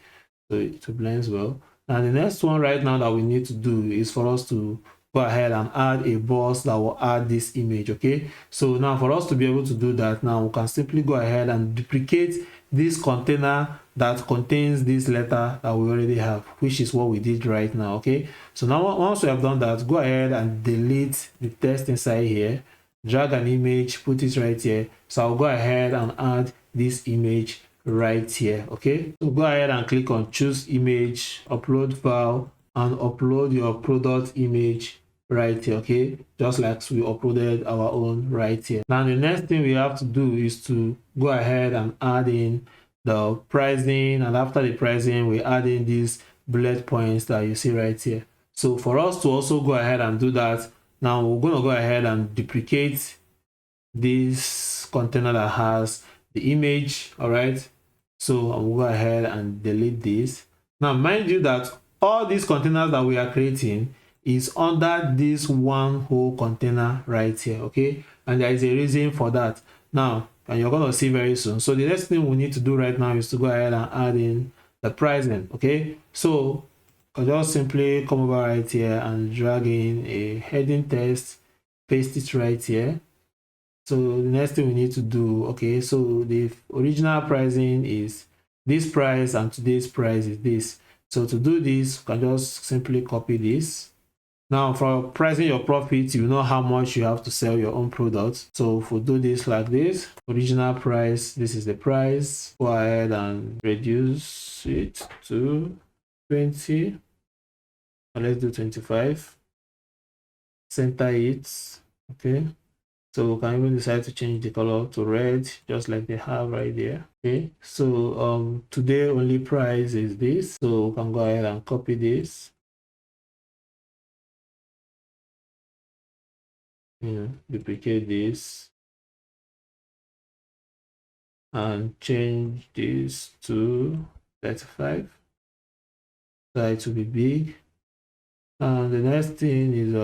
Speaker 1: so it blends well. Now the next one right now that we need to do is for us to go ahead and add a box that will add this image. Okay, so now for us to be able to do that, now we can simply go ahead and duplicate this container that contains this letter that we already have, which is what we did right now. Okay, so now once we have done that, go ahead and delete the text inside here, drag an image, put it right here. So I'll go ahead and add this image right here. Okay, so go ahead and click on choose image, upload file, and upload your product image right here. Okay, just like we uploaded our own right here. Now the next thing we have to do is to go ahead and add in the pricing, and after the pricing we add in these bullet points that you see right here. So for us to also go ahead and do that, now we're going to go ahead and duplicate this container that has the image. All right, so I'll go ahead and delete this. Now mind you that all these containers that we are creating is under this one whole container right here. Okay, and there is a reason for that now, and you're going to see very soon. So the next thing we need to do right now is to go ahead and add in the pricing. Okay, so I'll just simply come over right here and drag in a heading text, paste it right here, So the next thing we need to do, okay, so the original pricing is this price and today's price is this. So to do this, you can just simply copy this. Now for pricing your profits, you know how much you have to sell your own products. So if we do this like this, original price, this is the price. Go ahead and reduce it to 20. Let's do 25. Center it, okay. So we can even decide to change the color to red, just like they have right there. Okay, so today only price is this. So we can go ahead and copy this. Duplicate this and change this to 35. So it will be big. And the next thing is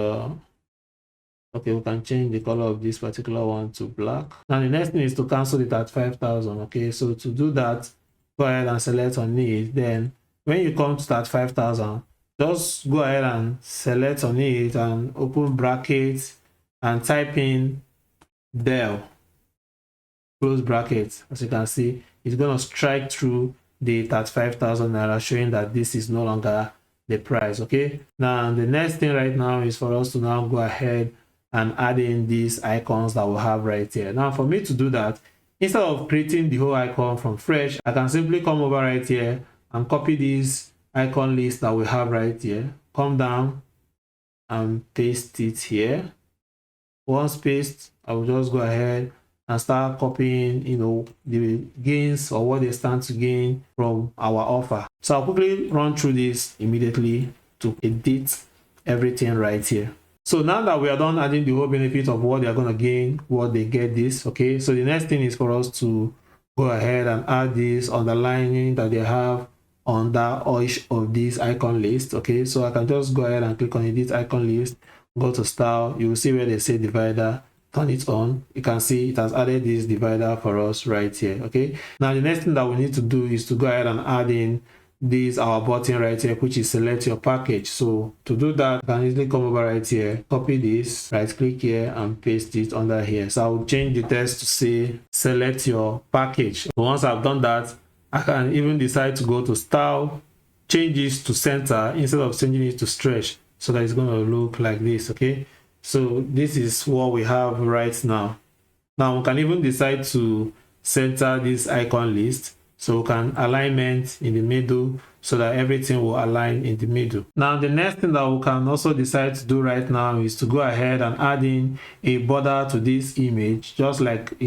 Speaker 1: okay, we can change the color of this particular one to black. Now the next thing is to cancel it at 5,000. Okay, so to do that, go ahead and select on it. Then when you come to that 5,000, just go ahead and select on it and open brackets and type in del, close brackets. As you can see, it's going to strike through the 35,000 naira, showing that this is no longer the price. Okay, now the next thing right now is for us to now go ahead and add in these icons that we have right here. Now for me to do that, instead of creating the whole icon from fresh, I can simply come over right here and copy this icon list that we have right here, come down and paste it here. Once paste, I will just go ahead and start copying, the gains or what they stand to gain from our offer. So I'll quickly run through this immediately to edit everything right here. So now that we are done adding the whole benefit of what they are going to gain, what they get this, okay, so the next thing is for us to go ahead and add this underlining that they have under each of these icon lists. Okay, so I can just go ahead and click on edit icon list, go to style, you will see where they say divider, turn it on. You can see it has added this divider for us right here. Okay, now the next thing that we need to do is to go ahead and add in this our button right here, which is select your package. So to do that, I can easily come over right here, copy this, right click here and paste it under here. So I will change the text to say select your package. Once I've done that, I can even decide to go to style, change this to center instead of changing it to stretch, so that it's going to look like this. Okay, so this is what we have right now. Now we can even decide to center this icon list, so we can alignment in the middle so that everything will align in the middle. Now the next thing that we can also decide to do right now is to go ahead and add in a border to this image, just like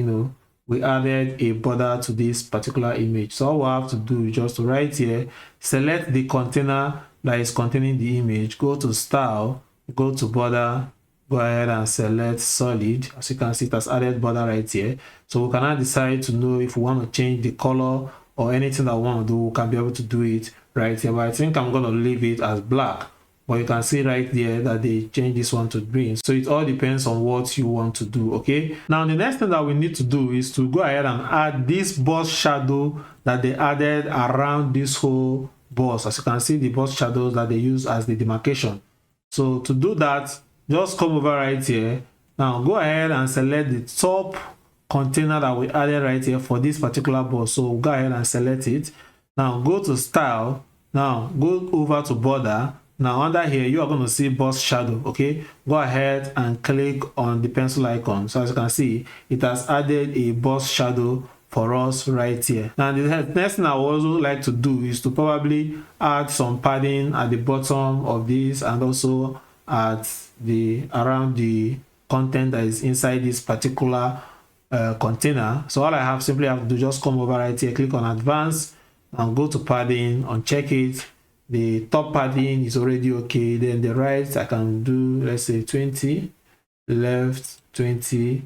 Speaker 1: we added a border to this particular image. So all we have to do is just to right here, select the container that is containing the image, go to style, go to border, go ahead and select solid. As you can see, it has added border right here. So we can now decide to know if we want to change the color or anything that we want to do. We can be able to do it right here, but I think I'm going to leave it as black. But you can see right there that they changed this one to green. So it all depends on what you want to do. Okay, now the next thing that we need to do is to go ahead and add this boss shadow that they added around this whole boss. As you can see, the boss shadows that they use as the demarcation. So to do that, just come over right here. Now go ahead and select the top container that we added right here for this particular boss. So go ahead and select it. Now go to style. Now go over to border. Now under here, you are going to see boss shadow. Okay, go ahead and click on the pencil icon. So as you can see, it has added a boss shadow for us right here. Now the next thing I would also like to do is to probably add some padding at the bottom of this and also at the around the content that is inside this particular container. So all I simply have to do, just come over right here, click on advanced and go to padding, uncheck it. The top padding is already okay. Then the right, I can do, let's say 20, left 20,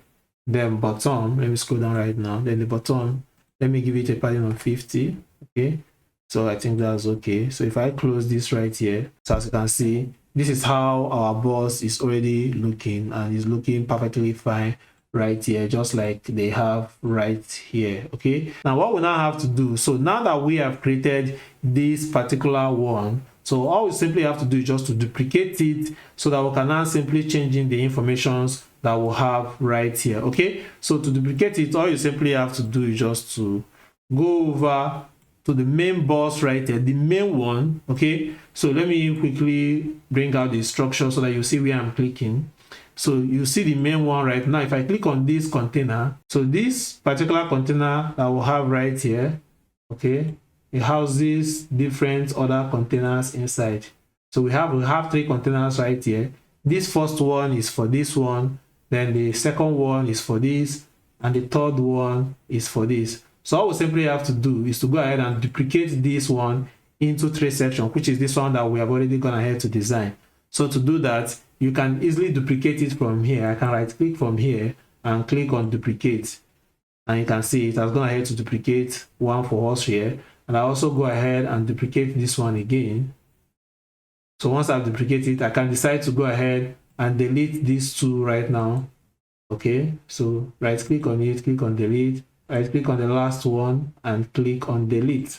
Speaker 1: then bottom, let me scroll down right now. Then the bottom, let me give it a padding of 50. Okay, so I think that's okay. So if I close this right here, so as you can see, this is how our boss is already looking, and is looking perfectly fine right here, just like they have right here. Okay, now what we now have to do, so now that we have created this particular one, so all we simply have to do is just to duplicate it so that we can now simply change in the informations that we'll have right here. Okay, so to duplicate it, all you simply have to do is just to go over to the main boss right here, the main one. Okay, so let me quickly bring out the structure so that you see where I'm clicking. So you see the main one right now. If I click on this container, so this particular container that we'll have right here, okay, it houses different other containers inside. So we have 3 containers right here. This first one is for this one, then the second one is for this, and the third one is for this. So all we simply have to do is to go ahead and duplicate this one into 3 sections, which is this one that we have already gone ahead to design. So to do that, you can easily duplicate it from here. I can right click from here and click on duplicate, and you can see it has gone ahead to duplicate one for us here. And I also go ahead and duplicate this one again. So once I've duplicated it, I can decide to go ahead and delete these 2 right now. Okay, so right click on it, click on delete, right click on the last one and click on delete.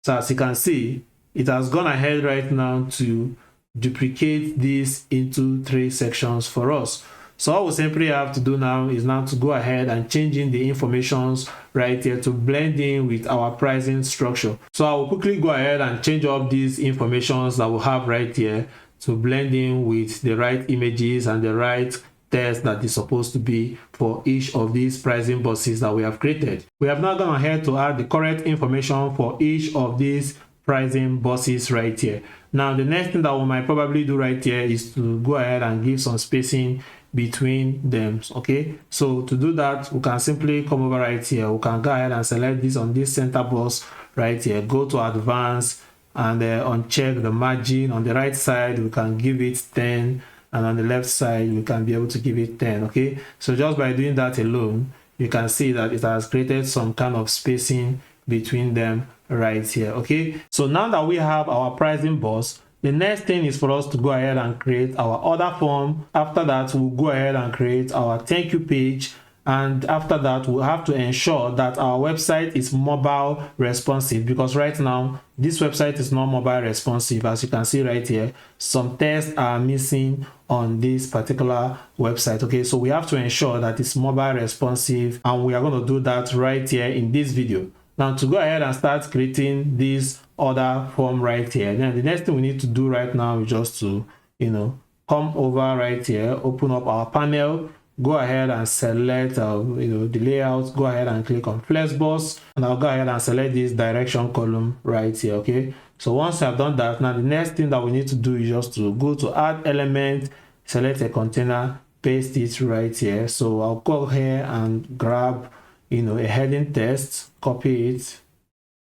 Speaker 1: So as you can see, it has gone ahead right now to duplicate this into 3 sections for us. So all we simply have to do now is now to go ahead and change in the informations right here to blend in with our pricing structure. So I will quickly go ahead and change up these informations that we have right here to blend in with the right images and the right text that is supposed to be for each of these pricing boxes that we have created. We have now gone ahead to add the correct information for each of these pricing boxes right here. Now the next thing that we might probably do right here is to go ahead and give some spacing between them. Okay, so to do that, we can simply come over right here. We can go ahead and select this on this center box right here, go to advanced and uncheck the margin. On the right side we can give it 10, and on the left side we can be able to give it 10. Okay, so just by doing that alone, you can see that it has created some kind of spacing between them right here. Okay, so now that we have our pricing box, the next thing is for us to go ahead and create our order form. After that, we'll go ahead and create our thank you page, and after that we'll have to ensure that our website is mobile responsive, because right now this website is not mobile responsive. As you can see right here, some tests are missing on this particular website. Okay, so we have to ensure that it's mobile responsive, and we are going to do that right here in this video. Now to go ahead and start creating this order form right here, then the next thing we need to do right now is just to come over right here, open up our panel, go ahead and select the layout, go ahead and click on Flexbox, and I'll go ahead and select this direction column right here. Okay, so once I've done that, now the next thing that we need to do is just to go to add element, select a container, paste it right here. So I'll go here and grab a heading text, copy it,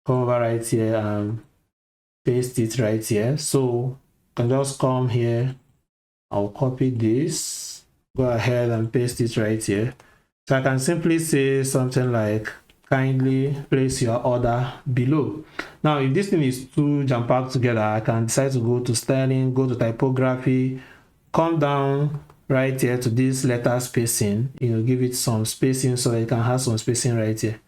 Speaker 1: come over right here and paste it right here. So I can just come here, I'll copy this, go ahead and paste it right here. So I can simply say something like, kindly place your order below. Now if this thing is too jam-packed together, I can decide to go to styling, go to typography, come down right here to this letter spacing, give it some spacing so it can have some spacing right here,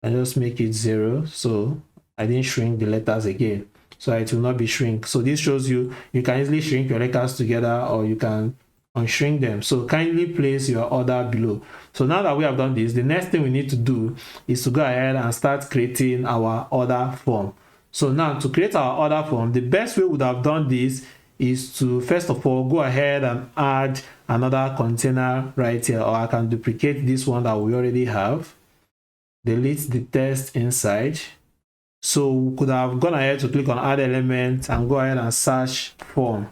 Speaker 1: and just make it 0, so I didn't shrink the letters again, so it will not be shrink. So this shows you can easily shrink your letters together, or you can unshrink them. So kindly place your order below. So now that we have done this, the next thing we need to do is to go ahead and start creating our order form. So now to create our order form, the best way we would have done this is to first of all go ahead and add another container right here, or I can duplicate this one that we already have, delete the text inside. So we could have gone ahead to click on add element and go ahead and search form.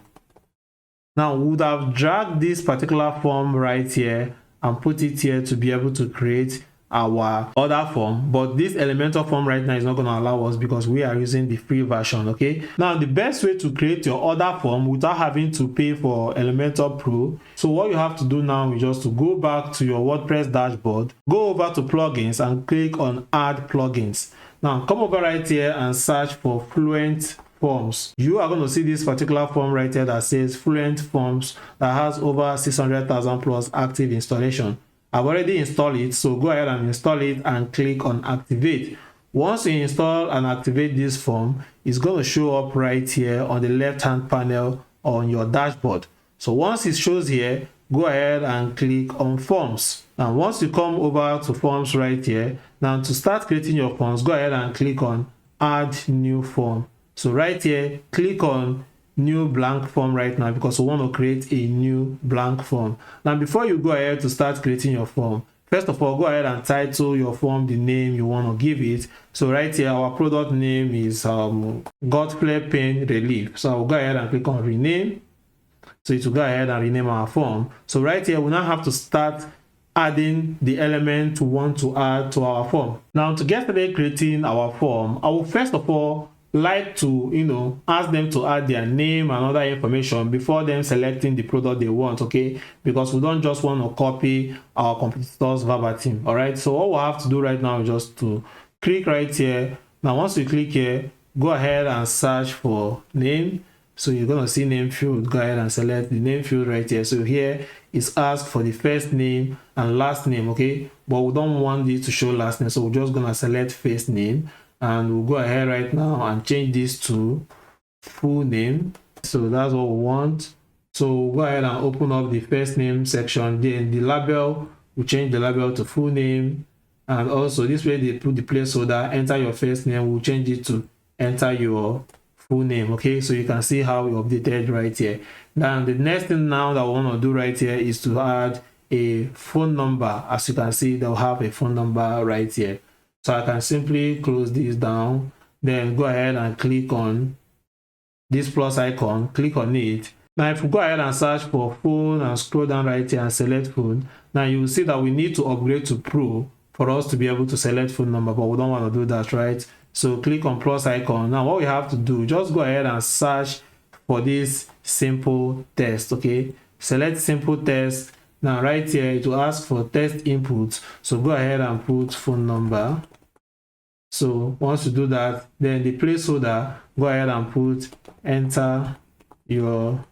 Speaker 1: Now we would have dragged this particular form right here and put it here to be able to create our order form, but this Elementor form right now is not going to allow us because we are using the free version. Okay, now the best way to create your order form without having to pay for Elementor Pro, so what you have to do now is just to go back to your WordPress dashboard, go over to plugins and click on add plugins. Now come over right here and search for Fluent Forms. You are going to see this particular form right here that says Fluent Forms that has over 600,000 plus active installation. I've already installed it, so go ahead and install it and click on activate. Once you install and activate this form, it's going to show up right here on the left hand panel on your dashboard. So once it shows here, go ahead and click on forms. Now once you come over to forms right here, now to start creating your forms, go ahead and click on add new form. So right here, click on new blank form right now, because we want to create a new blank form. Now before you go ahead to start creating your form, first of all, go ahead and title your form the name you want to give it. So right here, our product name is Godfrey Pain Relief. So I'll go ahead and click on rename. So it will go ahead and rename our form. So right here, we now have to start adding the element we want to add to our form. Now to get started creating our form, I will first of all like to ask them to add their name and other information before them selecting the product they want, okay? Because we don't just want to copy our competitors verbatim. All right, so all we have to do right now is just to click right here. Now once you click here, go ahead and search for name. So you're going to see name field. Go ahead and select the name field right here. So here is asked for the first name and last name, okay? But we don't want it to show last name, so we're just going to select first name, and we'll go ahead right now and change this to full name. So that's what we want. So we'll go ahead and open up the first name section. Then the label, we'll change the label to full name. And also this way they put the placeholder, enter your first name, we'll change it to enter your full name. Okay, so you can see how we updated right here. Then the next thing now that we want to do right here is to add a phone number. As you can see, they'll have a phone number right here. So I can simply close this down, then go ahead and click on this plus icon, click on it. Now if we go ahead and search for phone and scroll down right here and select phone, now you will see that we need to upgrade to Pro for us to be able to select phone number, but we don't want to do that, right? So click on plus icon. Now what we have to do, just go ahead and search for this simple text, okay? Select simple text. Now right here, it will ask for text input. So go ahead and put phone number. So once you do that, then the placeholder, go ahead and put enter your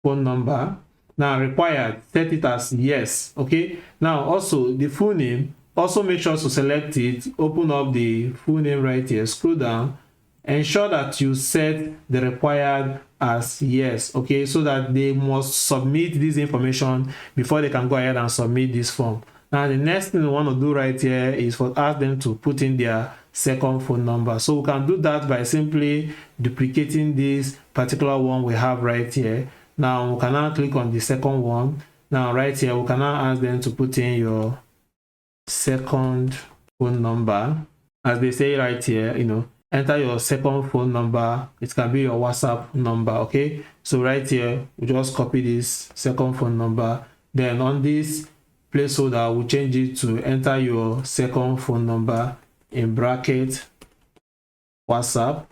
Speaker 1: phone number. Now required, set it as yes, okay? Now also the full name, also make sure to select it, open up the full name right here, scroll down, ensure that you set the required as yes, okay, so that they must submit this information before they can go ahead and submit this form. Now the next thing we want to do right here is for ask them to put in their second phone number. So we can do that by simply duplicating this particular one we have right here. Now we can now click on the second one. Now right here, we can now ask them to put in your second phone number. As they say right here, enter your second phone number. It can be your WhatsApp number, okay? So right here, we just copy this second phone number. Then on this placeholder, we'll change it to enter your second phone number in bracket WhatsApp.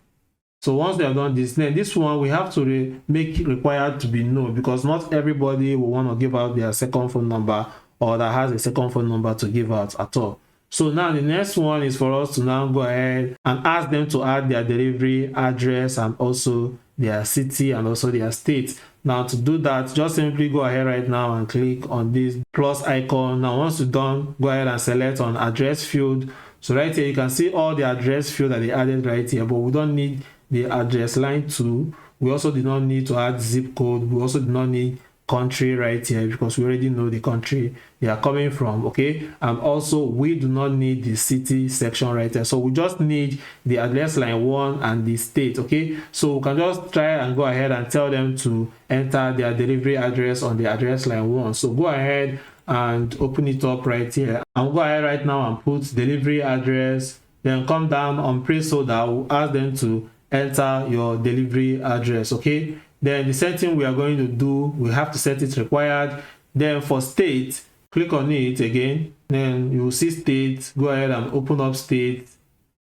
Speaker 1: So once we have done this, then this one we have to make it required to be no, because not everybody will want to give out their second phone number or that has a second phone number to give out at all. So now the next one is for us to now go ahead and ask them to add their delivery address and also their city and also their state. Now to do that, just simply go ahead right now and click on this plus icon. Now once you're done, go ahead and select on address field. So right here, you can see all the address field that they added right here, but we don't need the address line too. We also do not need to add zip code. We also do not need country right here, because we already know the country they are coming from, okay? And also we do not need the city section right there, so we just need the address line 1 and the state, okay? So we can just try and go ahead and tell them to enter their delivery address on the address line 1. So go ahead and open it up right here, and go ahead right now and put delivery address, then come down on placeholder. We'll ask them to enter your delivery address, okay? Then the setting we are going to do, we have to set it required. Then for state, click on it again. Then you will see state. Go ahead and open up state.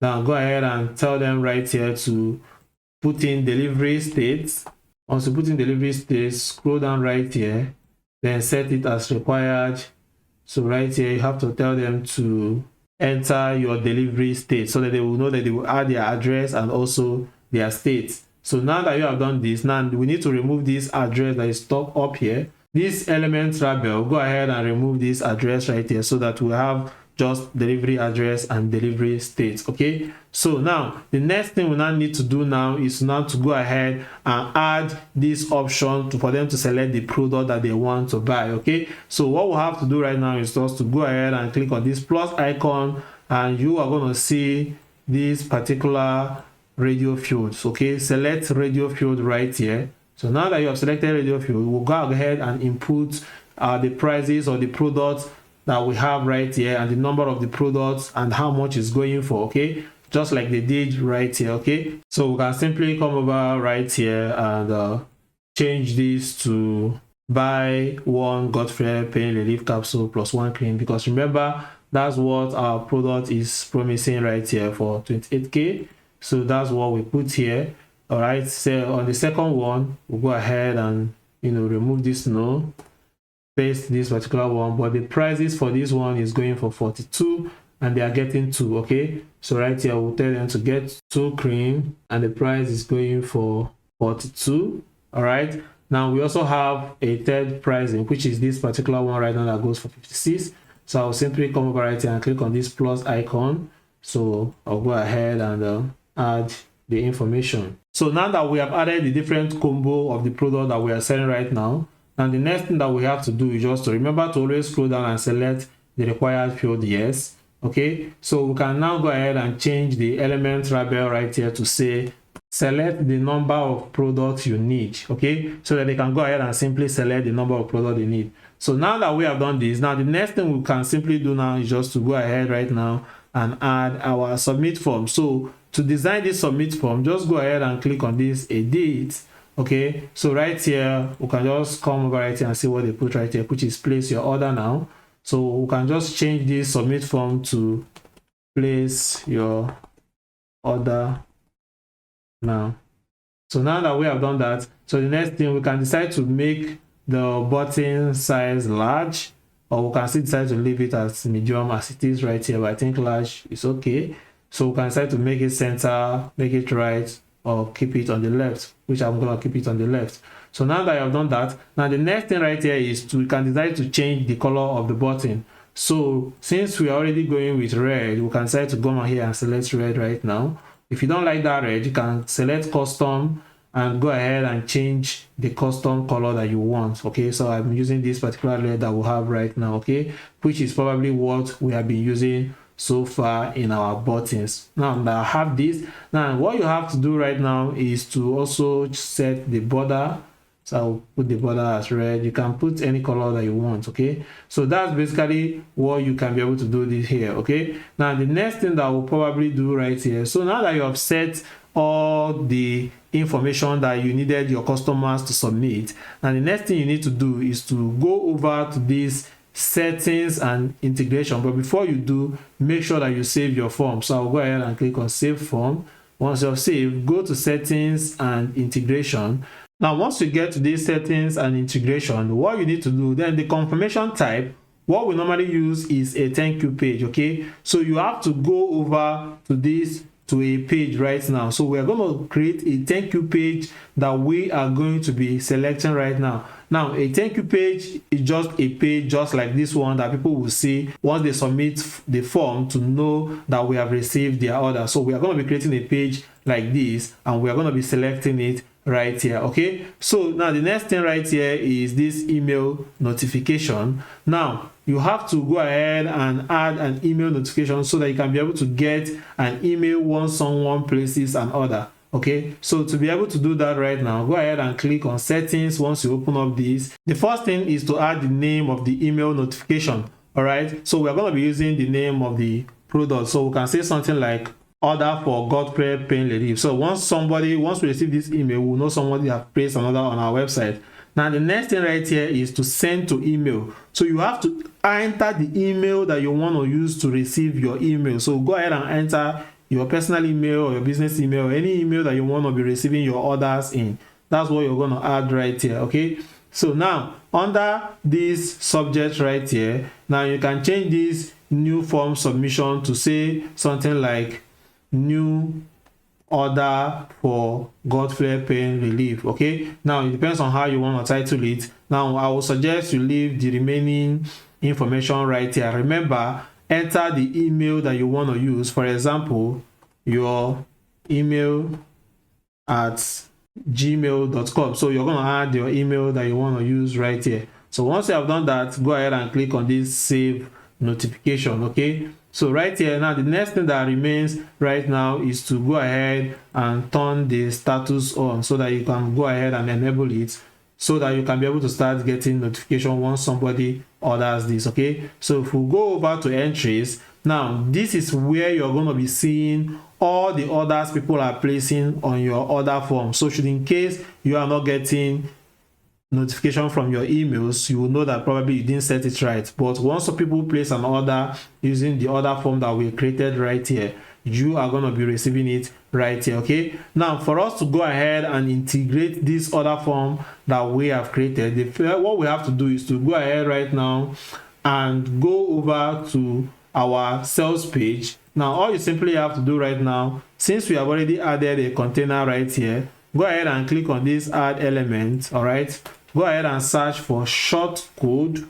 Speaker 1: Now go ahead and tell them right here to put in delivery state. Once you put in delivery state, scroll down right here. Then set it as required. So right here, you have to tell them to enter your delivery state so that they will know that they will add their address and also their state. So now that you have done this, now we need to remove this address that is up here. This element label, go ahead and remove this address right here so that we have just delivery address and delivery state. Okay, so now the next thing we now need to do now is now to go ahead and add this option for them to select the product that they want to buy. Okay, so what we'll have to do right now is just to go ahead and click on this plus icon, and you are going to see this particular radio fields. Okay, select radio field right here. So now that you have selected radio field, we'll go ahead and input the prices or the products that we have right here, and the number of the products and how much it's going for. Okay, just like they did right here. Okay, so we can simply come over right here and change this to buy one Godfrey pain relief capsule plus one cream, because remember that's what our product is promising right here for 28k. So that's what we put here. All right, so on the second one, we'll go ahead and remove this no, paste this particular one, but the prices for this one is going for 42 and they are getting 2. Okay, so right here we'll tell them to get 2 cream and the price is going for 42. All right, now we also have a third pricing, which is this particular one right now that goes for 56. So I'll simply come over right here and click on this plus icon. So I'll go ahead and add the information. So now that we have added the different combo of the product that we are selling right now, and the next thing that we have to do is just to remember to always scroll down and select the required field yes. Okay, so we can now go ahead and change the element label right here to say select the number of products you need. Okay, so that they can go ahead and simply select the number of products they need. So now that we have done this, now the next thing we can simply do now is just to go ahead right now and add our submit form. So to design this submit form, just go ahead and click on this edit. Okay, so right here we can just come over right here and see what they put right here, which is place your order now. So we can just change this submit form to place your order now. So now that we have done that, so the next thing we can decide to make the button size large, or we can still decide to leave it as medium as it is right here, but I think large is okay. So we can decide to make it center, make it right, or keep it on the left, which I'm going to keep it on the left. So now that I have done that, now the next thing right here is we can decide to change the color of the button. So since we are already going with red, we can decide to go on here and select red right now. If you don't like that red, you can select custom and go ahead and change the custom color that you want. Okay, so I'm using this particular red that we have right now, okay, which is probably what we have been using so far in our buttons. Now that I have this, now what you have to do right now is to also set the border. So I'll put the border as red. You can put any color that you want. Okay, so that's basically what you can be able to do this here. Okay, now the next thing that we'll probably do right here, so now that you have set all the information that you needed your customers to submit, and the next thing you need to do is to go over to this settings and integration. But before you do, make sure that you save your form. So I'll go ahead and click on save form. Once you have saved, go to settings and integration. Now once you get to these settings and integration, what you need to do, then the confirmation type, what we normally use is a thank you page. Okay, so you have to go over to this, to a page right now. So we are going to create a thank you page that we are going to be selecting right now. Now a thank you page is just a page just like this one that people will see once they submit the form to know that we have received their order. So we are going to be creating a page like this, and we are going to be selecting it right here. Okay, so now the next thing right here is this email notification. Now you have to go ahead and add an email notification so that you can be able to get an email once someone places an order. Okay, so to be able to do that right now, go ahead and click on settings. Once you open up this, the first thing is to add the name of the email notification. All right, so we're going to be using the name of the product, so we can say something like order for Godfrey pain relief. So once we receive this email, we'll know somebody has placed an order on our website. Now the next thing right here is to send to email. So you have to enter the email that you want to use to receive your email. So go ahead and enter your personal email or your business email, or any email that you want to be receiving your orders in. That's what you're going to add right here. Okay, so now under this subject right here, now you can change this new form submission to say something like new order for Godfrey pain relief. Okay, now it depends on how you want to title it. Now I will suggest you leave the remaining information right here. Remember, enter the email that you want to use. For example, your email at gmail.com. So you're going to add your email that you want to use right here. So once you have done that, go ahead and click on this save notification. Okay, so right here now, the next thing that remains right now is to go ahead and turn the status on so that you can go ahead and enable it, so that you can be able to start getting notification once somebody orders this. Okay, so if we go over to entries, now this is where you're going to be seeing all the orders people are placing on your order form. So should in case you are not getting notification from your emails, you will know that probably you didn't set it right. But once people place an order using the order form that we created right here, you are going to be receiving it right here. Okay, now for us to go ahead and integrate this order form that we have created, what we have to do is to go ahead right now and go over to our sales page. Now all you simply have to do right now, since we have already added a container right here, go ahead and click on this add element. All right, go ahead and search for short code.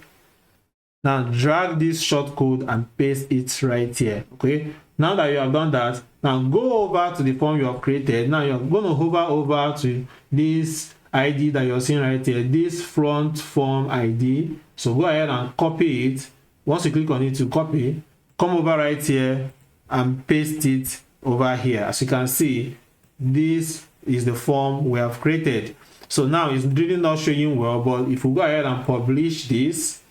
Speaker 1: Now drag this short code and paste it right here. Okay, now that you have done that, now go over to the form you have created. Now you're going to hover over to this ID that you're seeing right here, this front form ID. So go ahead and copy it. Once you click on it to copy, come over right here and paste it over here. As you can see, this is the form we have created. So now it's really not showing well, but if we go ahead and publish this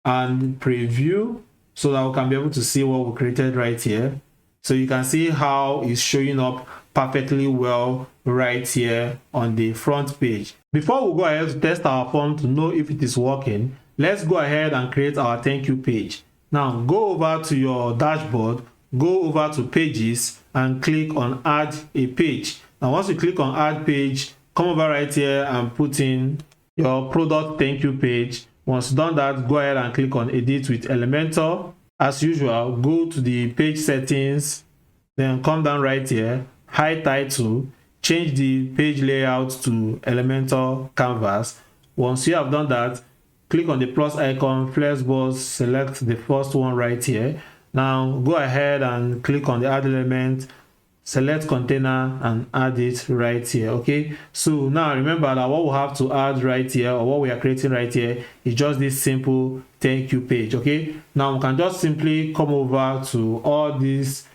Speaker 1: and preview, so that we can be able to see what we created right here. So you can see how it's showing up perfectly well right here on the front page. Before we go ahead to test our form to know if it is working, let's go ahead and create our thank you page. Now go over to your dashboard, go over to pages and click on add a page. Now once you click on add page, come over right here and put in your product thank you page. Once done that, go ahead and click on edit with Elementor. As usual, go to the page settings, then come down right here, hide title, change the page layout to Elementor canvas. Once you have done that, click on the plus icon, flexbox, select the first one right here. Now go ahead and click on the add element, select container and add it right here. Okay, so now remember that what we have to add right here, or what we are creating right here, is just this simple thank you page. Okay, now we can just simply come over to all these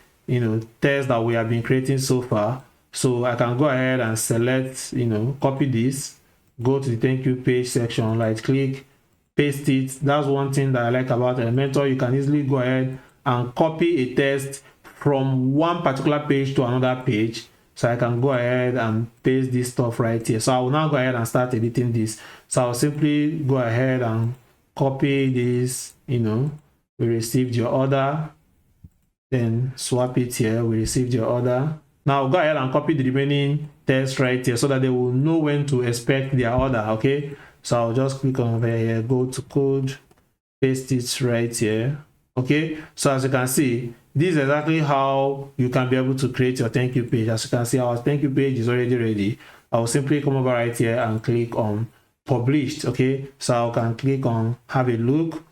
Speaker 1: tests that we have been creating so far. So I can go ahead and select, copy this, go to the thank you page section, right click, paste it. That's one thing that I like about Elementor. You can easily go ahead and copy a text from one particular page to another page. So I can go ahead and paste this stuff right here. So I will now go ahead and start editing this. So I'll simply go ahead and copy this, we received your order, then swap it here, we received your order. Now go ahead and copy the remaining text right here so that they will know when to expect their order. Okay, so I'll just click on over here, go to code, paste it right here. Okay, so as you can see, this is exactly how you can be able to create your thank you page. As you can see, our thank you page is already ready. I will simply come over right here and click on published. Okay, so I can click on have a look,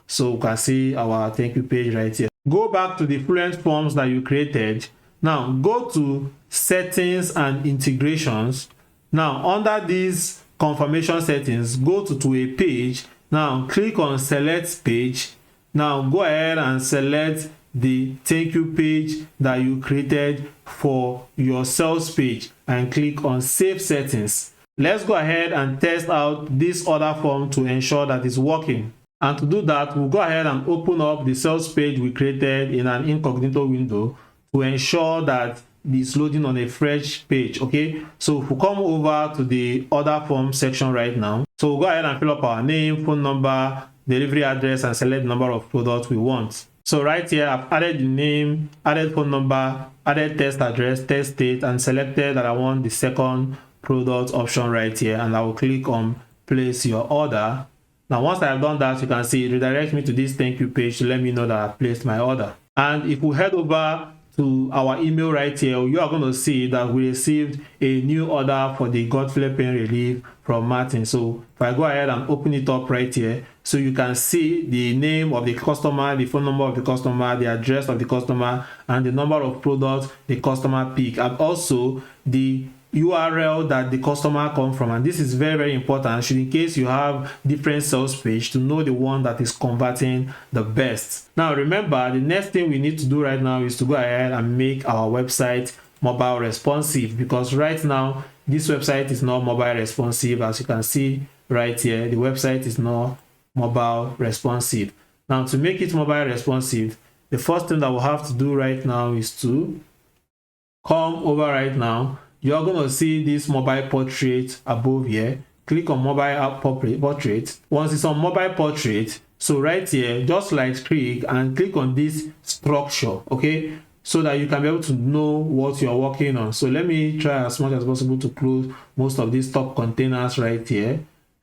Speaker 1: so we can see our thank you page right here. Go back to the Fluent forms that you created. Now go to settings and integrations. Now under these confirmation settings, go to a page. Now click on select page. Now go ahead and select the thank you page that you created for your sales page and click on save settings. Let's go ahead and test out this order form to ensure that it's working. And to do that, we'll go ahead and open up the sales page we created in an incognito window to ensure that it's loading on a fresh page. Okay, so if we come over to the order form section right now, so we'll go ahead and fill up our name, phone number, delivery address, and select the number of products we want. So right here, I've added the name, added phone number, added test address, test state, and selected that I want the second product option right here, and I will click on place your order. Now once I have done that, you can see it redirects me to this thank you page to let me know that I've placed my order. And if we head over to our email right here, you are going to see that we received a new order for the Godfrey pain relief from Martin. So if I go ahead and open it up right here, so you can see the name of the customer, the phone number of the customer, the address of the customer, and the number of products the customer picked, and also the URL that the customer come from. And this is very, very important, should in case you have different sales page, to know the one that is converting the best. Now remember, the next thing we need to do right now is to go ahead and make our website mobile responsive, because right now this website is not mobile responsive. As you can see right here, the website is not mobile responsive. Now to make it mobile responsive, the first thing that we'll have to do right now is to come over right now. You're going to see this mobile portrait above here. Click on mobile app portrait. Once it's on mobile portrait, so right here, just right click and click on this structure, okay, so that you can be able to know what you're working on. So let me try as much as possible to close most of these top containers right here,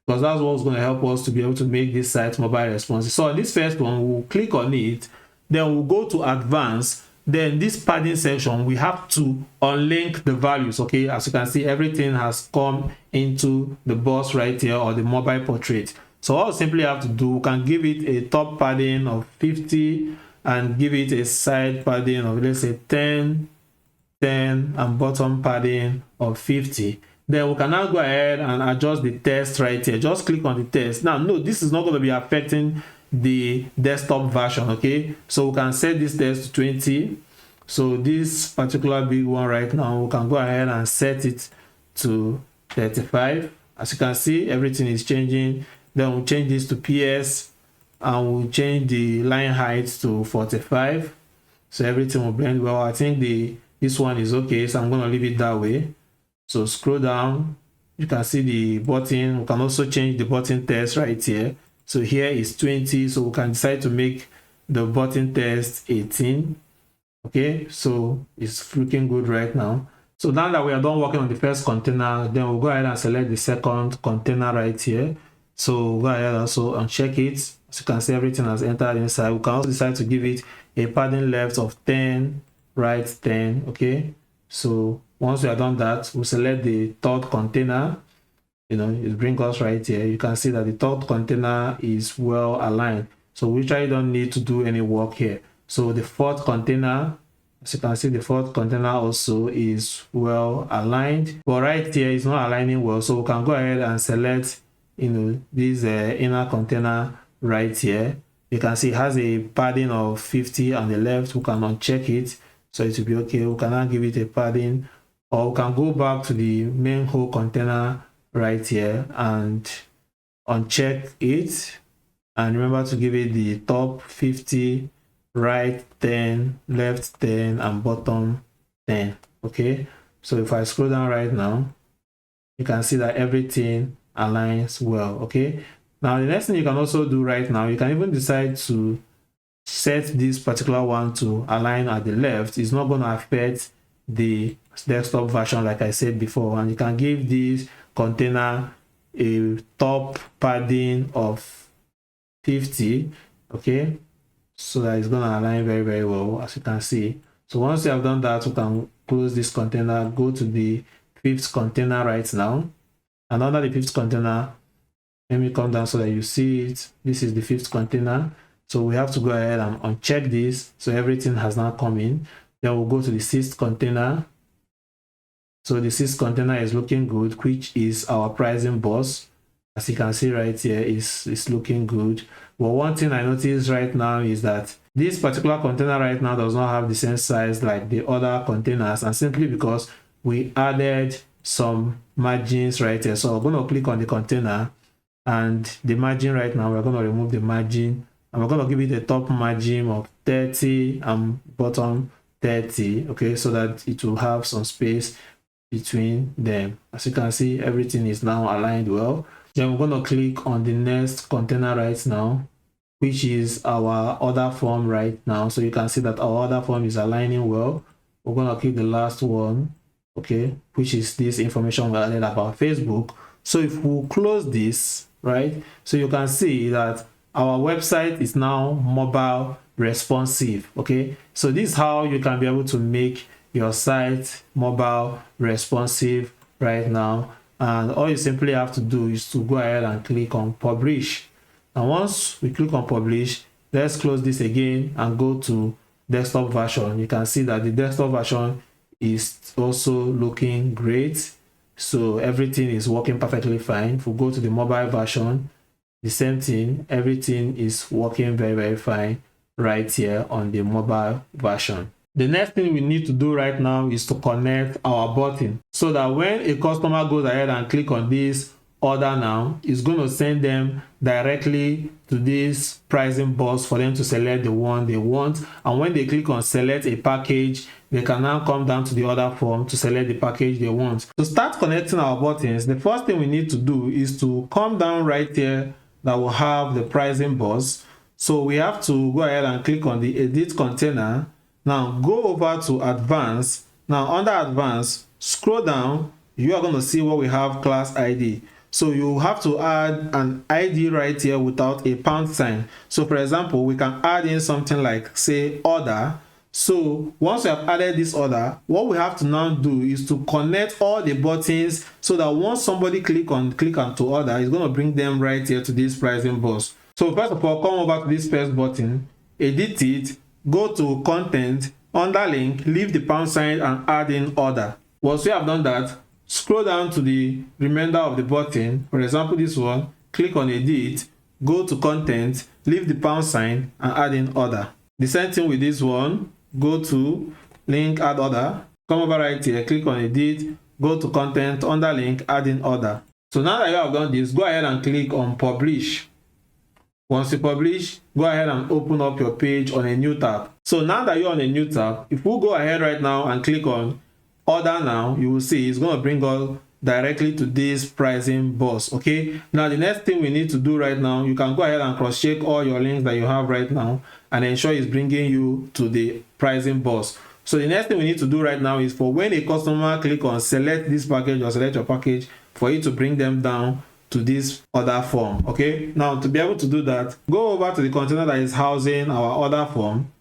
Speaker 1: because that's what's going to help us to be able to make this site mobile responsive. So on this first one, we'll click on it, then we'll go to advanced. Then this padding section, we have to unlink the values, okay. As you can see, everything has come into the box right here, or the mobile portrait. So all we simply have to do, we can give it a top padding of 50 and give it a side padding of, let's say, 10, and bottom padding of 50. Then we can now go ahead and adjust the text right here. Just click on the text. Now no, this is not going to be affecting the desktop version, okay. So we can set this text to 20. So this particular big one right now, we can go ahead and set it to 35. As you can see, everything is changing. Then we'll change this to PS, and we'll change the line height to 45. So everything will blend well. I think this one is okay, so I'm going to leave it that way. So scroll down, you can see the button. We can also change the button text right here. So here is 20, so we can decide to make the button text 18. Okay, so it's looking good right now. So now that we are done working on the first container, then we'll go ahead and select the second container right here. So we'll go ahead and also uncheck it. As you can see, everything has entered inside. We can also decide to give it a padding left of 10, right 10. Okay, so once we are done that, we'll select the third container. You know, it brings us right here. You can see that the third container is well aligned, so we actually don't need to do any work here. So the fourth container, as you can see, the fourth container also is well aligned, but right here is not aligning well. So we can go ahead and select, you know, this inner container right here. You can see it has a padding of 50 on the left. We can uncheck it, so it will be okay. We can now give it a padding, or we can go back to the main whole container right here and uncheck it, and remember to give it the top 50, right 10, left 10, and bottom 10. Okay, so if I scroll down right now, you can see that everything aligns well. Okay, now the next thing you can also do right now, you can even decide to set this particular one to align at the left. It's not going to affect the desktop version like I said before, and you can give this container a top padding of 50, okay, so that it's going to align very, very well, as you can see. So once you have done that, you can close this container, go to the fifth container right now, and under the fifth container, let me come down so that you see it. This is the fifth container, so we have to go ahead and uncheck this, so everything has now come in. Then we'll go to the sixth container. So the sixth container is looking good, which is our pricing box. As you can see right here, is looking good. But one thing I noticed right now is that this particular container right now does not have the same size like the other containers, and simply because we added some margins right here. So I'm going to click on the container, and the margin right now, we're going to remove the margin, and we're going to give it a top margin of 30 and bottom 30, okay, so that it will have some space between them. As you can see, everything is now aligned well. Then we're going to click on the next container right now, which is our order form right now. So you can see that our order form is aligning well. We're going to click the last one, okay, which is this information we added about Facebook. So if we close this, right, so you can see that our website is now mobile responsive. Okay, so this is how you can be able to make your site mobile responsive right now. And all you simply have to do is to go ahead and click on publish. And once we click on publish, let's close this again and go to desktop version. You can see that the desktop version is also looking great, so everything is working perfectly fine. If we go to the mobile version, the same thing, everything is working very fine right here on the mobile version. The next thing we need to do right now is to connect our button, so that when a customer goes ahead and click on this order now, it's going to send them directly to this pricing box for them to select the one they want. And when they click on select a package, they can now come down to the order form to select the package they want. To start connecting our buttons, the first thing we need to do is to come down right here that will have the pricing box. So we have to go ahead and click on the edit container. Now go over to advanced. Now under advanced, scroll down, you are going to see what we have, class ID. So you have to add an ID right here without a pound sign. So for example, we can add in something like, say, order. So once we have added this order, what we have to now do is to connect all the buttons, so that once somebody click on to order, it's going to bring them right here to this pricing box. So first of all, come over to this first button, edit it, go to content, under link, leave the pound sign and add in order. Once we have done that, scroll down to the remainder of the button. For example, this one, click on edit, go to content, leave the pound sign and add in order. The same thing with this one, go to link, add order, come over right here, click on edit, go to content, under link, add in order. So now that you have done this, go ahead and click on publish. Once you publish, go ahead and open up your page on a new tab. So now that you're on a new tab, if we go ahead right now and click on order now, you will see it's going to bring us directly to this pricing box. Okay, now the next thing we need to do right now, you can go ahead and cross check all your links that you have right now and ensure it's bringing you to the pricing box. So the next thing we need to do right now is for when a customer click on select this package or select your package, for you to bring them down to this order form. Okay, now to be able to do that, go over to the container that is housing our order form,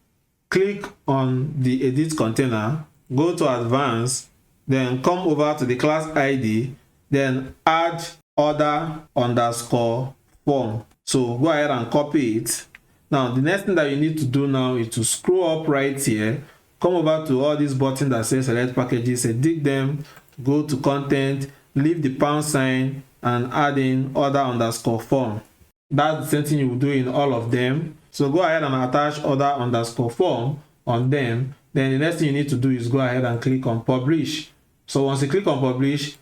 Speaker 1: click on the edit container, go to advanced, then come over to the class ID, then add order underscore form. So go ahead and copy it. Now the next thing that you need to do now is to scroll up right here, come over to all these buttons that say select packages, edit them, go to content, leave the pound sign and add in order underscore form. That's the same thing you will do in all of them. So go ahead and attach order underscore form on them. Then the next thing you need to do is go ahead and click on publish. So once you click on publish,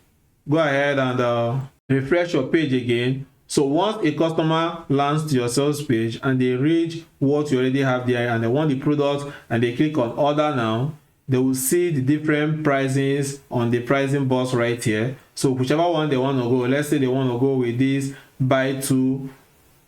Speaker 1: go ahead and refresh your page again. So once a customer lands to your sales page and they read what you already have there and they want the product and they click on order now, they will see the different pricings on the pricing box right here. So whichever one they want to go, let's say they want to go with this buy two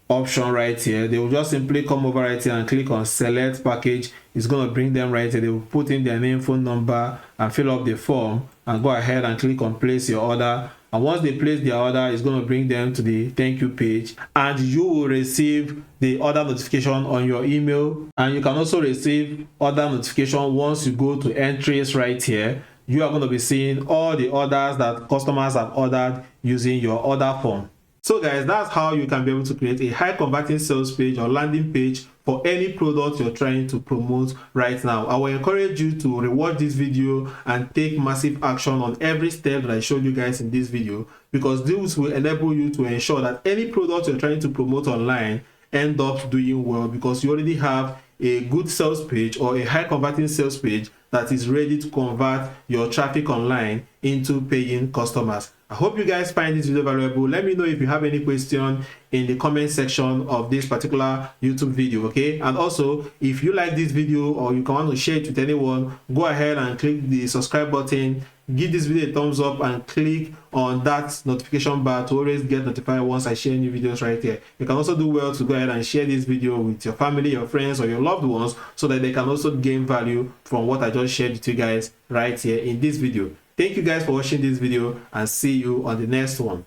Speaker 1: option right here, they will just simply come over right here and click on select package. It's going to bring them right here. They will put in their name, phone number and fill up the form and go ahead and click on place your order. And once they place their order, it's going to bring them to the thank you page and you will receive the order notification on your email. And you can also receive order notification once you go to entries right here. You are going to be seeing all the orders that customers have ordered using your order form. So guys, that's how you can be able to create a high converting sales page or landing page for any product you're trying to promote right now. I will encourage you to rewatch this video and take massive action on every step that I showed you guys in this video, because this will enable you to ensure that any product you're trying to promote online end up doing well, because you already have a good sales page or a high converting sales page that is ready to convert your traffic online into paying customers. I hope you guys find this video valuable. Let me know if you have any question in the comment section of this particular YouTube video, okay? And also, if you like this video or you want to share it with anyone, go ahead and click the subscribe button, give this video a thumbs up and click on that notification bar to always get notified once I share new videos right here. You can also do well to go ahead and share this video with your family, your friends or your loved ones, so that they can also gain value from what I just shared with you guys right here in this video. Thank you guys for watching this video and see you on the next one.